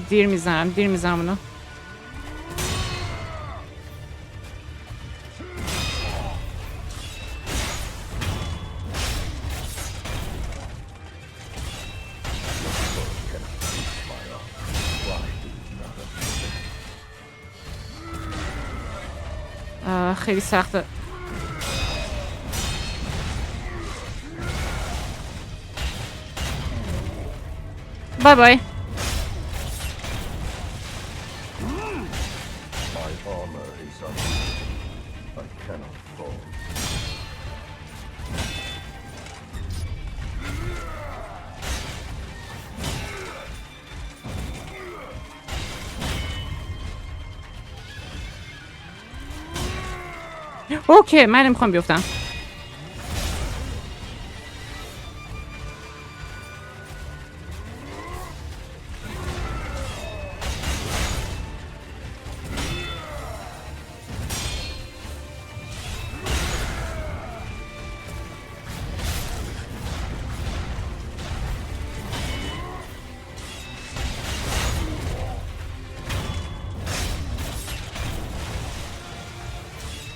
دیر میزنم اونو. خیلی سخته. بای بای. اوکی من نمیخوام بیفتم.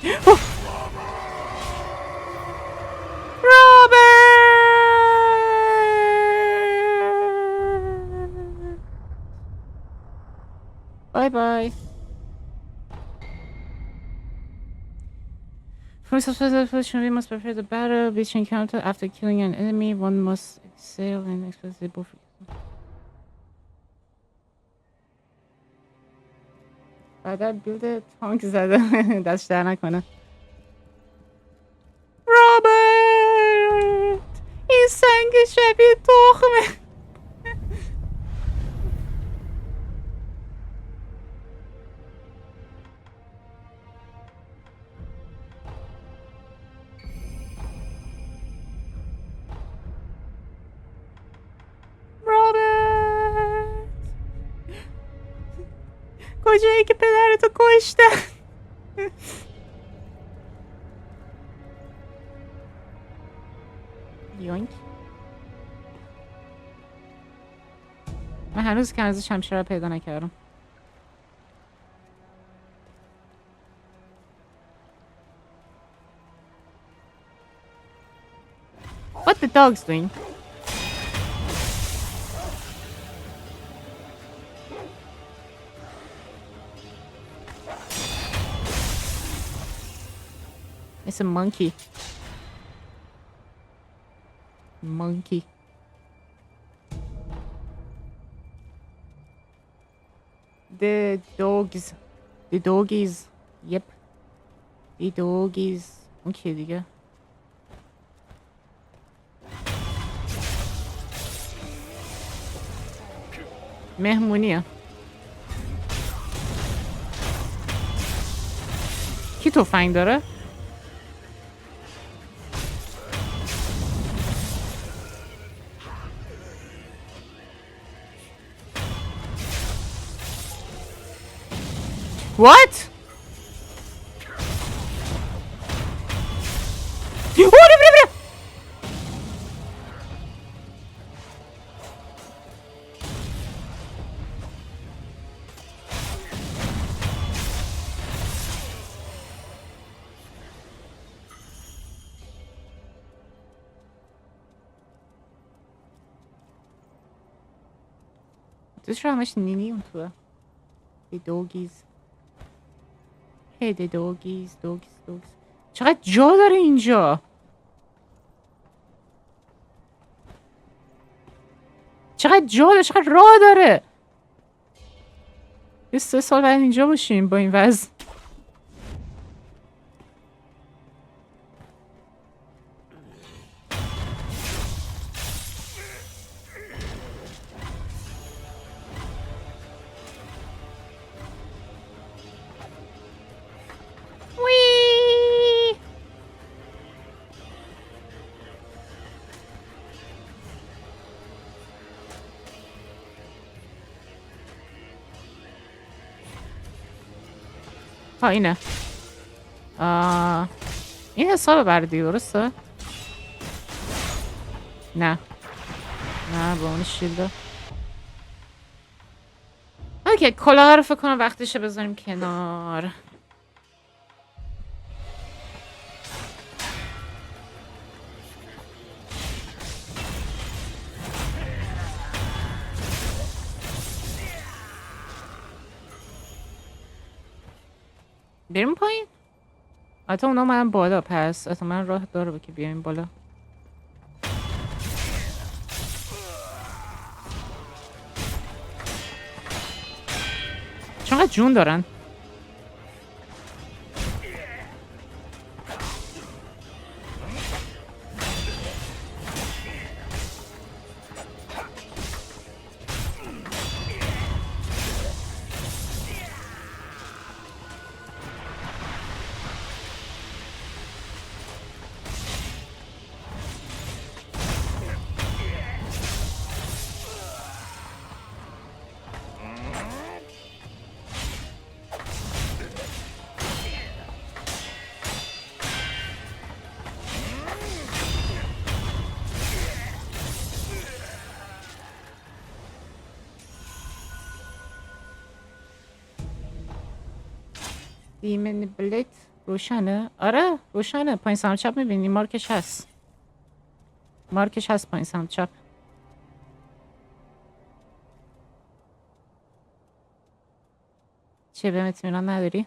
رابرت بای بای. First of all, we must prepare the battle which encounter after killing an enemy. One must exhale and express both. بعد بیلد تانک زده دست در نکنه. رابرت این سنگ شبیه تخمه. رابرت کجایی که پدرتو کشتن؟ یونک من هنوز کنز شمشیر رو پیدا نکردم. What the dog's doing? It's a monkey. Monkey. The dogs. The doggies. Yep. The doggies. اون کی دیگه؟ مهمونیه. کی تفنگ داره؟ What? دوست رو همش نینی اون توه. The doggies. Hey the doggies. چقدر جا داره اینجا. چقدر جا داره، چقدر راه داره. یه 3 سال باید اینجا باشیم با این وضع. ها اینه. این حساب بردی درسته؟ نه با اون شیلده. اوکی کلاه رو فکر کنم وقتشه بذاریم کنار. بریم پایین؟ حتی اونا من بالا پس حتی من راه داره که بیایم بالا. چقدر جون دارن؟ Demon Blade روشنه؟ آره روشنه. پایین سمت چپ میبینی مارکش هست. مارکش هست پایین سمت چپ. چه به اطمینان نداری؟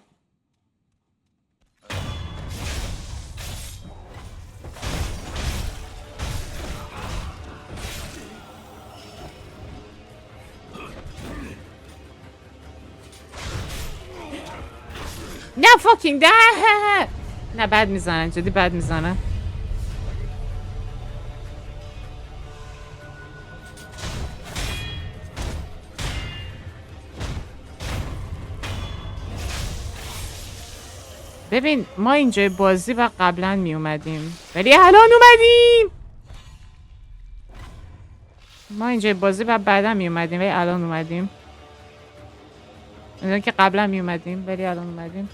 نه فاکینگ ده. نه بد میزنن جدی بد میزنن. ببین ما اینجای بازی و قبلا می اومدیم ولی الان اومدیم. ما اینجای بازی و بعدا می اومدیم ولی الان اومدیم. میدونم که قبلا می اومدیم ولی الان اومدیم.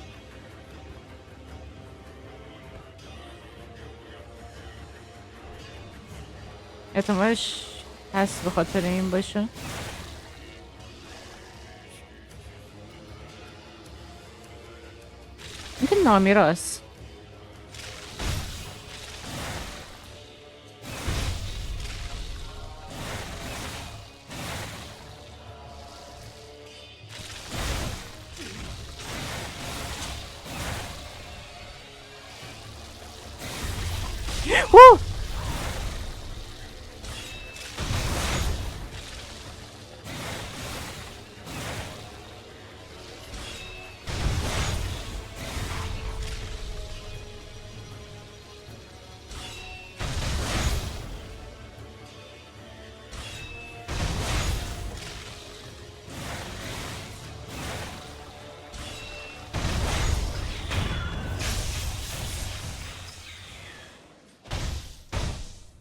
احتمالش هست به خاطر این باشه. این که نامیراست.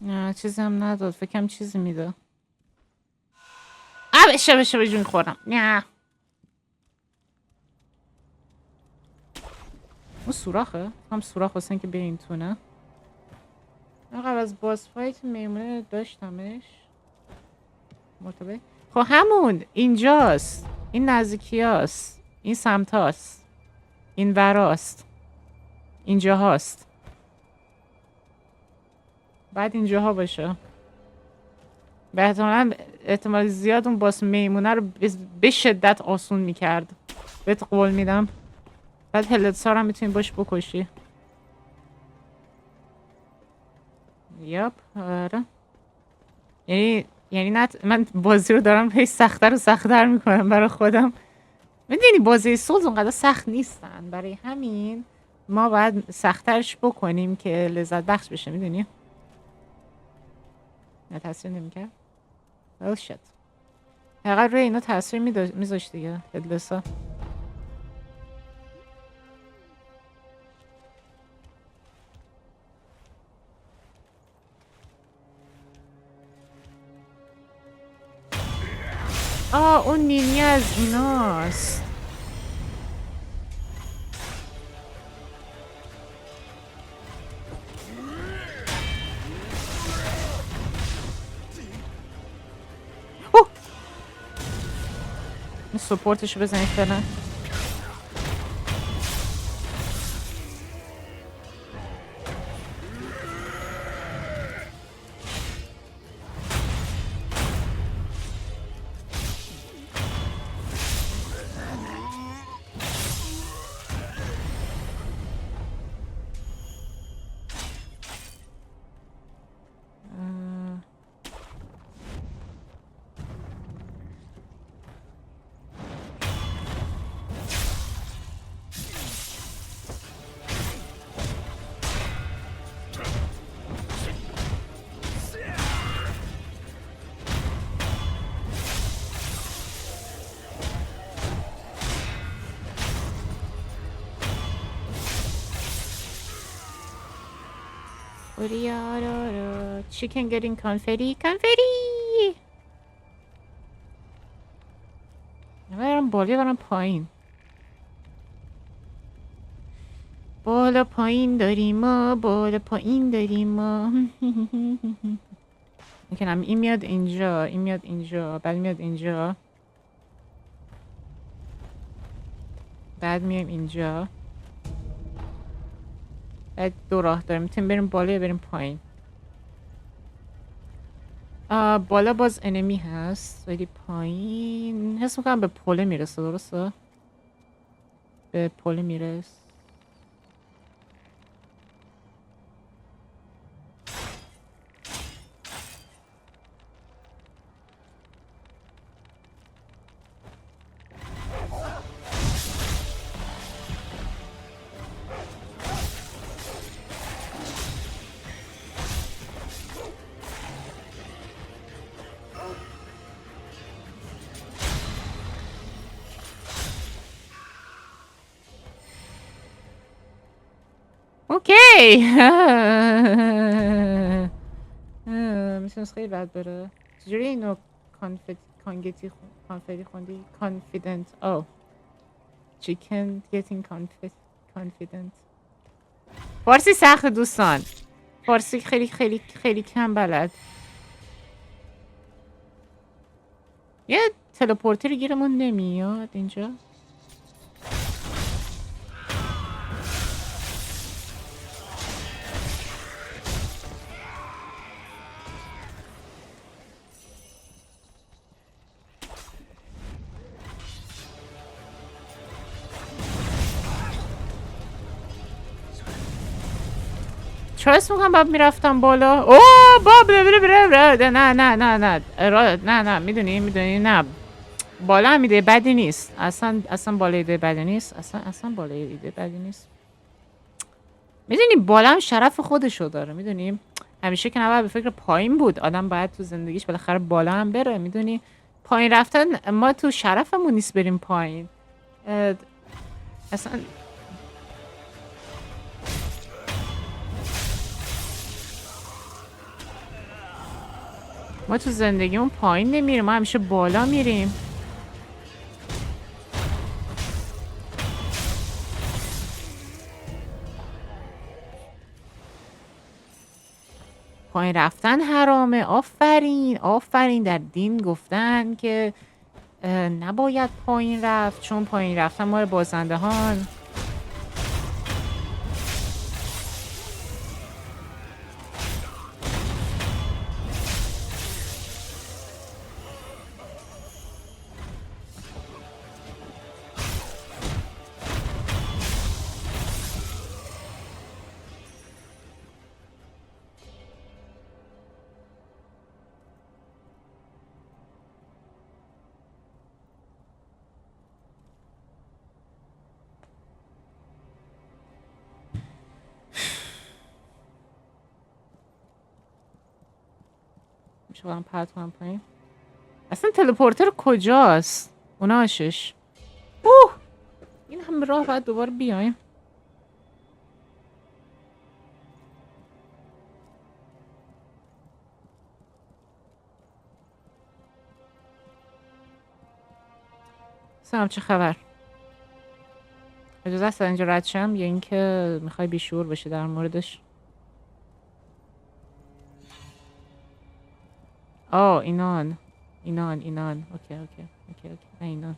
نه چیزی هم نداد. فکرم چیزی میده. بشه به جون خورم. نه اون سوراخه؟ هم سوراخ واسه اینکه بریم تو نه؟ قبل از باس فایت میمونه داشتمش مرتبه. خب همون اینجاست. این نزدیکی هاست. این سمت هاست. این وراست. اینجا هاست. بعد اینجاها باشه. به احتمال زیاد اون باس میمونه رو به شدت آسون میکرد. بهت قول میدم. بعد هلتسار هم میتونی باش بکشی. یاپ آره. یعنی من بازی رو دارم هی سخت‌تر و سخت‌تر میکنم برای خودم. میدونی بازی سولز اونقدر سخت نیستن. برای همین ما باید سخت‌ترش بکنیم که لذت بخش بشه. میدونی؟ نه تاثیر نمیکرد. well shit. حقیقت روی اینا تاثیر میذاشت دیگه. هدلسا اون نینی از ایناست. این سپورتشو بزنید فعلا. Chicken getting confetti. برم بالا برم پایین. بالا پایین داریم ما. بالا پایین داریم ما. میکنم این میاد اینجا. این میاد اینجا. بعد میاد اینجا. بعد میایم اینجا. دو راه داریم، میتونیم بریم بالا یا بریم پایین. بالا باز انمی هست ولی پایین حس میکنم به پله میرسه. درسته؟ به پله میرسه. اوکی. میتونست خیلی بد بره. چجوری اینو کانفیدی خوندی؟ کانفیدنت. او چیکن گیتینگ کانفیدنت. فارسی سخت دوستان. فارسی خیلی خیلی خیلی کم بلد. یه تلپورتری گیرمون نمیاد اینجا. چرا اسم میکنم باید میرفتم بالا؟ اوه باب نه میدونی نه بالا هم ایده بدی نیست. اصلا بالا ایده بدی نیست. اصلا بالا ایده بدی نیست. میدونی بالا هم شرف خودشو داره. میدونیم همیشه که نباید به فکر پایین بود. آدم باید تو زندگیش بالاخره بالا هم بره. میدونی پایین رفتن ما تو شرفمون نیست بریم پایین. اصلا ما تو زندگیمون پایین نمیریم. ما همیشه بالا میریم. پایین رفتن حرامه. آفرین در دین گفتن که نباید پایین رفت چون پایین رفتن ما بازنده هان. میشه برم پرت کنم پایین. اصلا تلپورتر کجاست؟ اوناشش. این هم راه باید دوباره بیایم. سلام چه خبر؟ اجازه است اینجا رد شم یا اینکه میخوای بیشعور بشی در موردش؟ اینان اوکی نه اینان.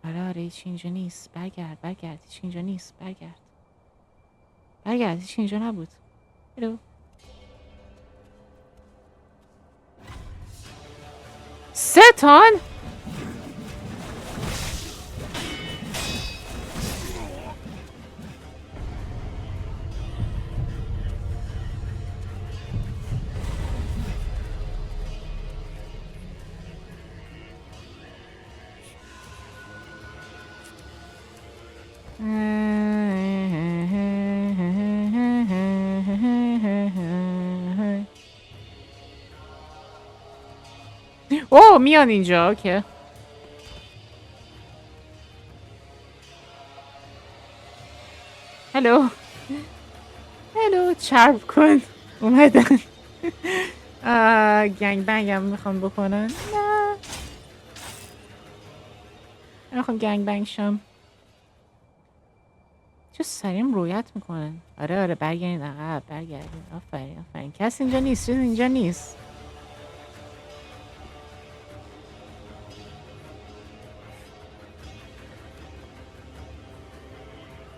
آره هیچ اینجا نیست. برگرد هیچ اینجا نیست. برگرد هیچ اینجا نبود. هلو 3 تن؟ میان اینجا. اوکی هلو چرب کن. اومدن. گنگ بنگ هم میخوام بکنن. نه میخوام گنگ بنگ شم. چه سریم رویت میکنه. آره برگردین عقب برگردین. آفرین کس اینجا نیست. چیز اینجا نیست.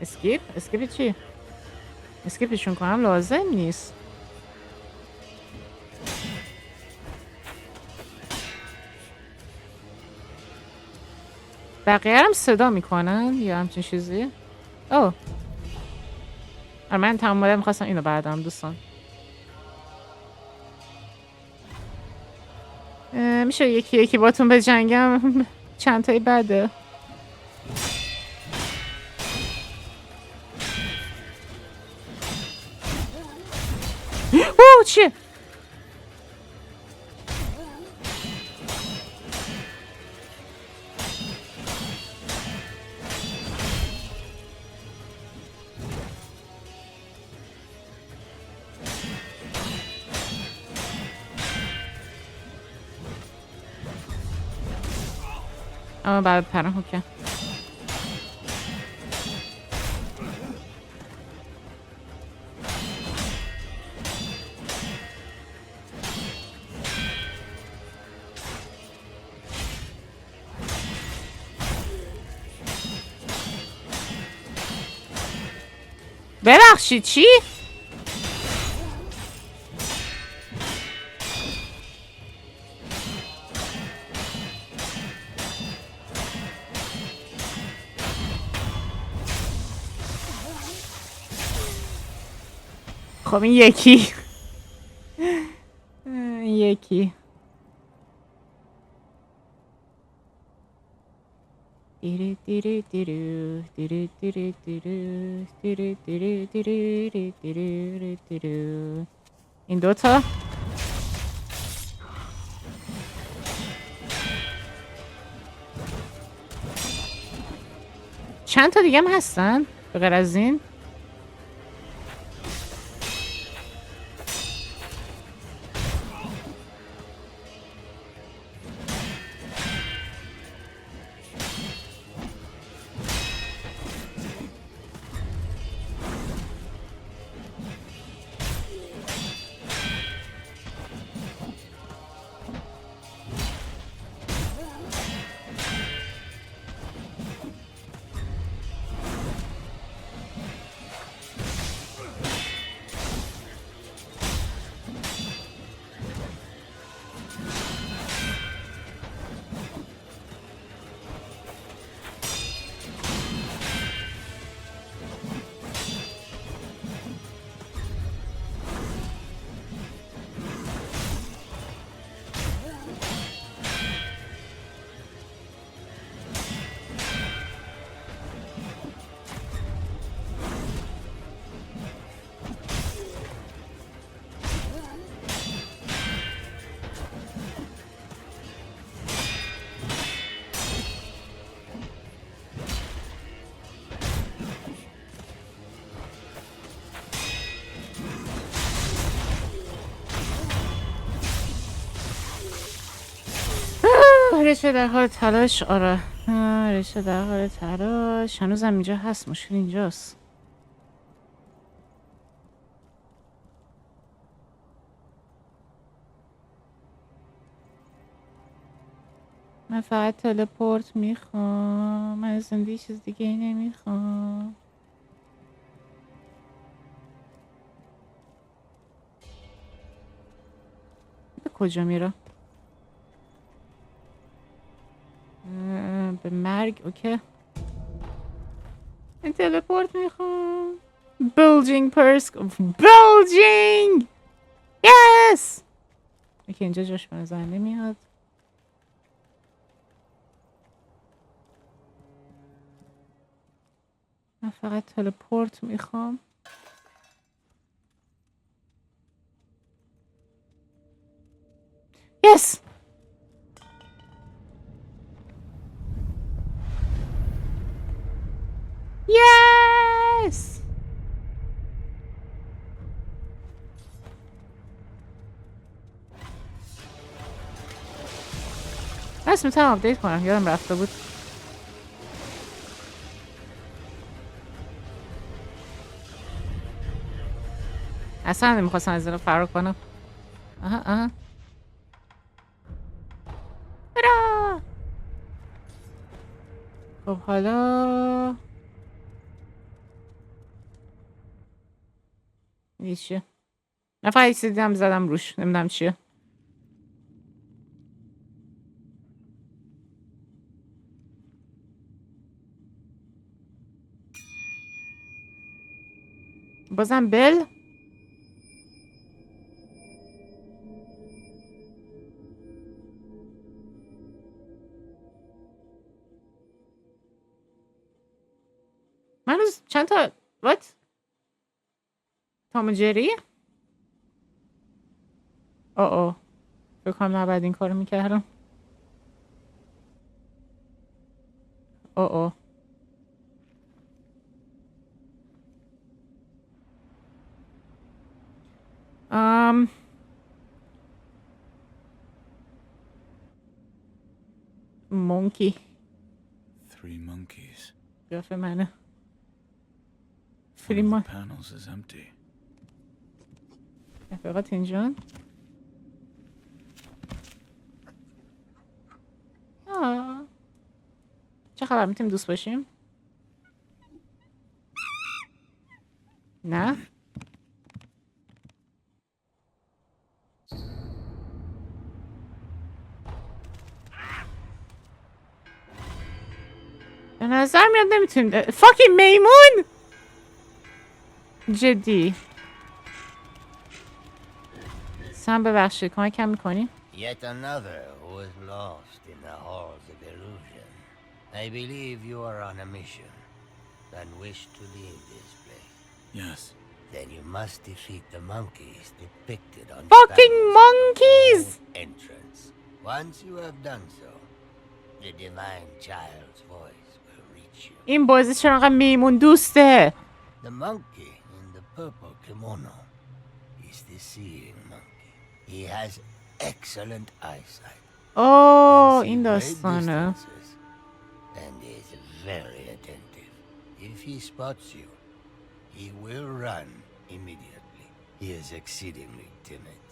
اسکیپ چی؟ اسکیپشون کنم لازم نیست. بقیه هم صدا میکنن یا همچین چیزی؟ اوه من تمام میخواستم اینو بردارم دوستان. میشه یکی باتون به جنگم چند تایی بده. اوه چیه؟ بعد پرم اوکی. ببخشید چی؟ خب این یکی این دوتا چند تا دیگه هم هستن به غیر از این. رشته در حال تلاش. آره رشته در حال تلاش. هنوزم اینجا هست. مشکل اینجاست. من فقط تلپورت میخوام. من زندگی چیز دیگه ای نمیخوام. به کجا میره؟ به مرگ. اوکی این تلپورت میخوام. بولجینگ پرس. بولجینگ یس. اوکی اینجا جاش به نظر نمیاد. من فقط تلپورت میخوام. یس Yes! میتونم آپدیت کنم. یادم رفته بود. اصلا نمیخواستم از این فرار کنم. آها برا. خب حالا این چیه؟ نه فقط چیزی دیدم زدم روش، نمیدونم چیه. بازم بل. من روز چند تا وات تام و جری. اوه فکر کنم نباید این کارو میکردم. اوه مونکی 3 monkeys. قیافه منه. One of فیلم the panels is empty. رفیقات اینجان. چه خبر؟ میتونیم دوست باشیم؟ نه؟ به نظر میاد نمیتونیم فاکین میمون. جدی سم ببخشید کمکم میکنی؟ Yet another who is lost in the halls of illusion. I believe you are on a mission and wish to leave this place. Yes. Then you must defeat the monkeys depicted on Fucking panels of the monkeys! wall entrance. Once you have done so, the divine child's voice will reach you. این بازی چرا انقدر میمون دوسته؟ The monkey in the purple kimono is the seeing monkey. He has excellent eyesight. اوه can see این great داستانه. distances, and is very attentive. If he spots you, he will run immediately. He is exceedingly timid.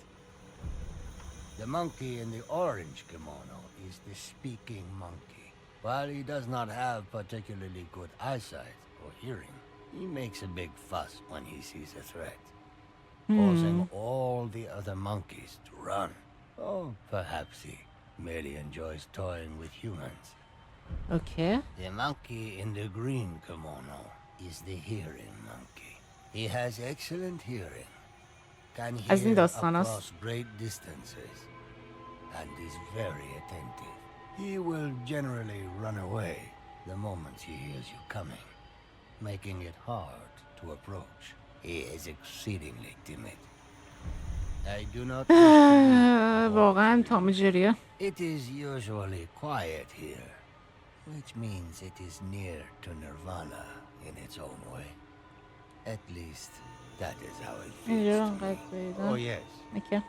The monkey in the orange kimono is the speaking monkey. While he does not have particularly good eyesight or hearing, he makes a big fuss when he sees a threat, causing all the other monkeys to run. Or perhaps he merely enjoys toying with humans. اوکی. The monkey in the green kimono is the hearing monkey. He has excellent hearing, can از این hear داستاناست. across great distances, and is very attentive. He will generally run away the moment he hears you coming, making it hard to approach. He is exceedingly timid. I do not wish to leave the واقعا hall. تام و جریه. It is usually quiet here, which means it is near to nirvana in its own way. At least, that is how it اینجا feels to انقدر me. پیدا. Oh yes, اوکی.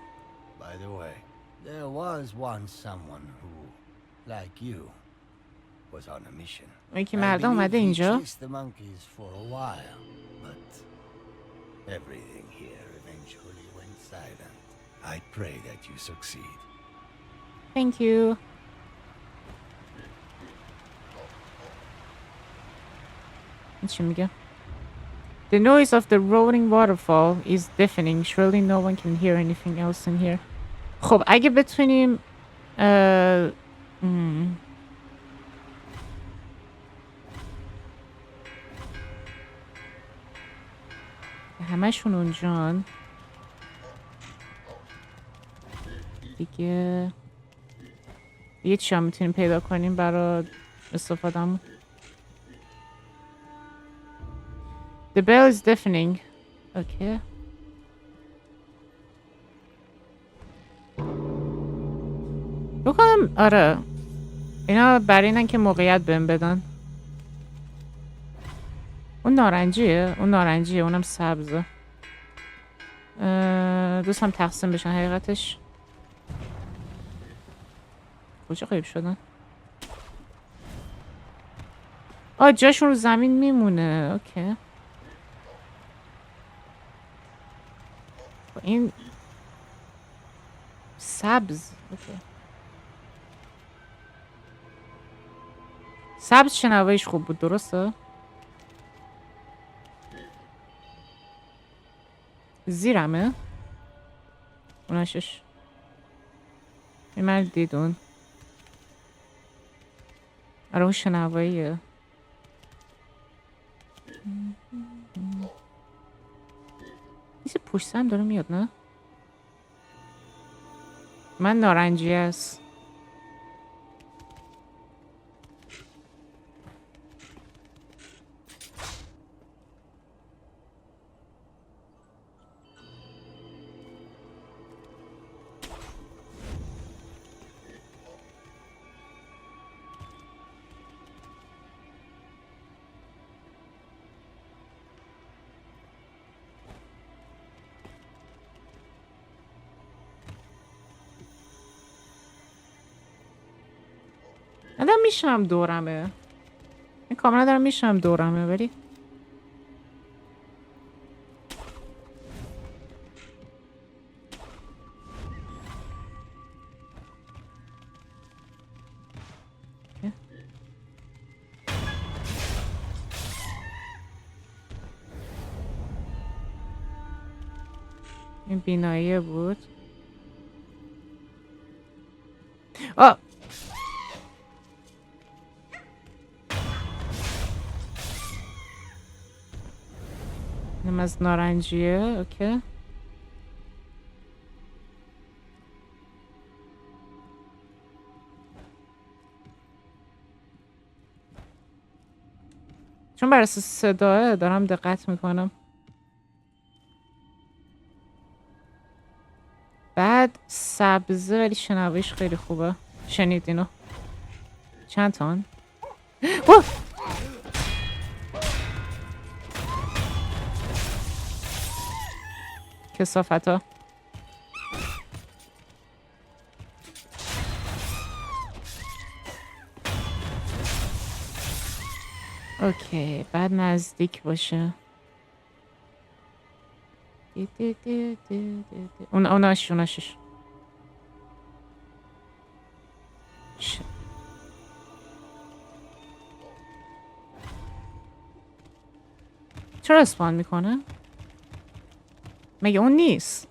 by the way, there was once someone who, like you, was on a mission. اون که I مرده believe اومده he اینجا. chased the monkeys for a while, but everything here eventually went silent. I pray that you succeed. Thank you. این چی میگه؟ The noise of the rolling waterfall is deafening. Surely no one can hear anything else in here. خب اگه بتونیم همشون اونجان دیگه چی هم میتونیم پیدا کنیم برای استفادهمون. The bell is deafening. اوکی. بکنم آره اینا برای اینن که موقعیت بهم بدن. اون نارنجیه. اونم سبزه. دوست هم تقسیم بشن حقیقتش. کجا غیب شدن؟ جاشون رو زمین میمونه. اوکی. این سبز. اوکی. سبز شنواییش خوب بود درسته؟ زیرمه؟ اوناشش این من دیدون. آره اون شنواییه. چیزی پشت سرم داره میاد نه؟ من نارنجی است. الان میشم دورمه. این کاملا دارم میشم دورمه ولی این بیناییه بود. آه اینم از نارنجیه. اوکی. چون برای صداه دارم دقت میکنم. بعد سبزه ولی شنواییش خیلی خوبه. شنید اینو؟ چند تان؟ کثافت ها. اوکی بعد نزدیک باشه. اوناشش چرا اسپان میکنه؟ مگه اون نیست؟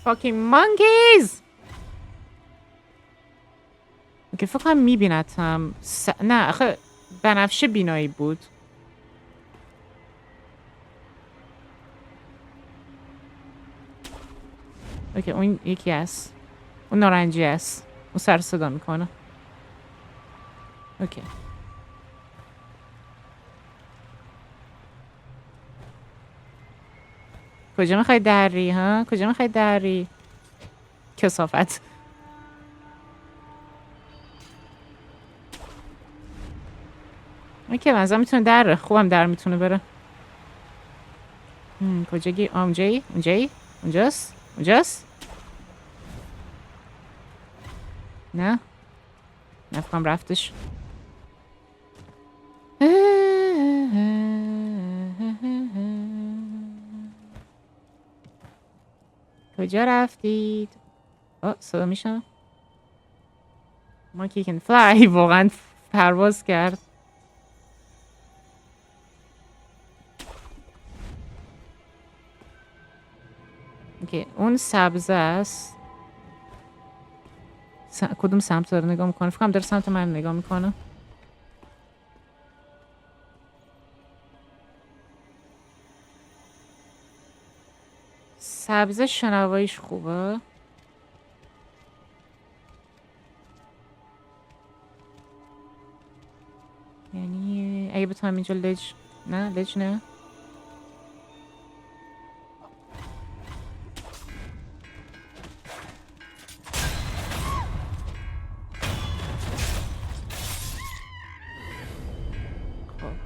fucking monkeys! اوکی فکر کنم میبینتم. نه آخه بنفشه بینایی بود. اوکی اون یکی هست. اون نارنجی هست. اون سر صدا میکنه. اوکی کجا میخوای دری ها؟ کجا میخوای دری؟ کثافت. اوکی منظرم میتونه در خوبم در میتونه بره. کجا گی؟ اونجایی؟ اونجایی؟ اونجاست؟ اونجاست؟ نه نفکم رفتش. کجا رفتید؟ صدا میشم؟ monkey can fly. واقعا پرواز کرد. اوکی اون سبزه است. کدوم سمت داره نگاه میکنه؟ فکرم داره سمت من نگاه میکنه. سبزه شنواییش خوبه. یعنی اگه بتونم اینجا لج نه لج نه.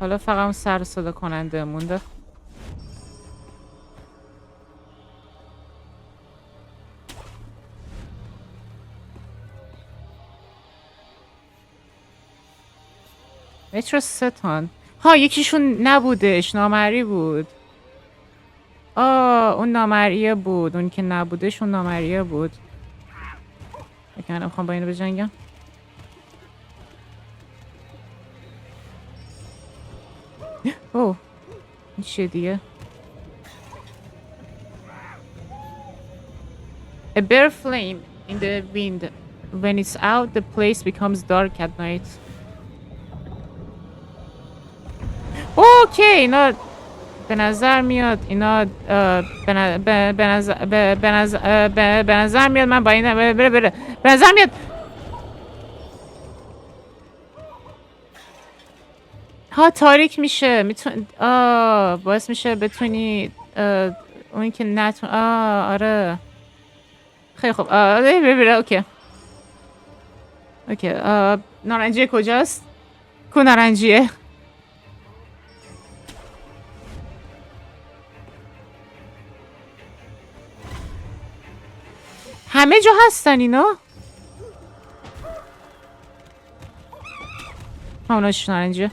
حالا فقط اون سر صدا کننده مونده. چرا 3 تان؟ ها یکیشون نبودش، نامری بود. اون نامریه بود، اون که نبودش اون نامریه بود. بکنم میخوام با اینو بجنگم. اوه این چیه دیگه؟ A bare flame in the wind. When it's out, the place becomes dark at night. اوکی اینا به نظر میاد اینا به نظر میاد من با این بره به نظر میاد ها تاریک میشه میتون باعث میشه بتونی اون که نتون آره خیلی خوب بره اوکی نارنجیه کجاست؟ کو نارنجیه؟ همه جا هستن اینا؟ هموناش نارنجیه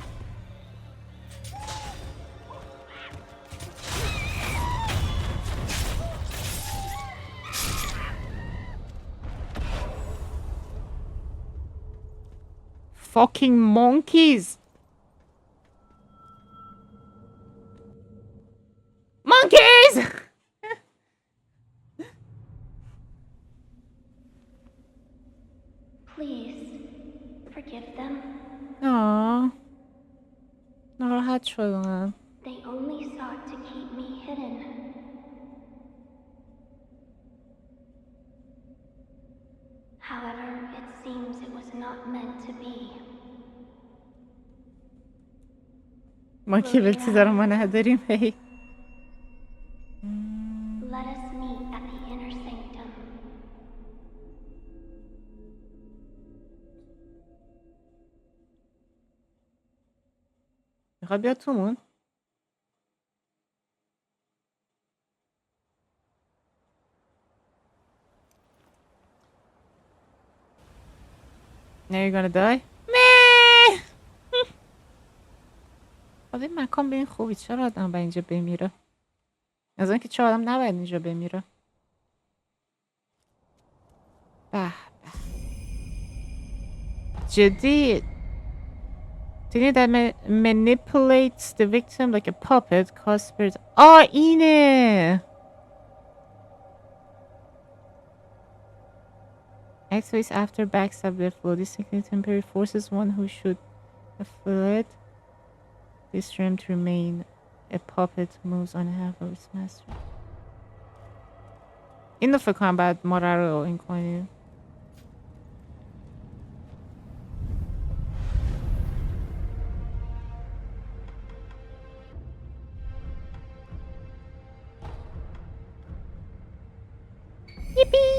fucking monkeys. Monkeys! Please, forgive them. ناراحت شدم. They only sought to keep me hidden. However, it seems it was not meant to be. ما کیبلتی دارم ما نداریم هی. Let us meet at the inner sanctum. میخواد بیاد تومون؟ Now you're gonna die? مه این مکان به این خوبی چرا آدم به اینجا بمیره؟ از اینکه چرا آدم نباید اینجا بمیره؟ به به جدی Thinking that manipulates the victim like a puppet cause spirits اینه Activates after backstab the flow. This temporary forces one who should have fled this realm to remain a puppet moves on half of its master. اینو فکر کنم بعد ما رو این کنیم. Yippee!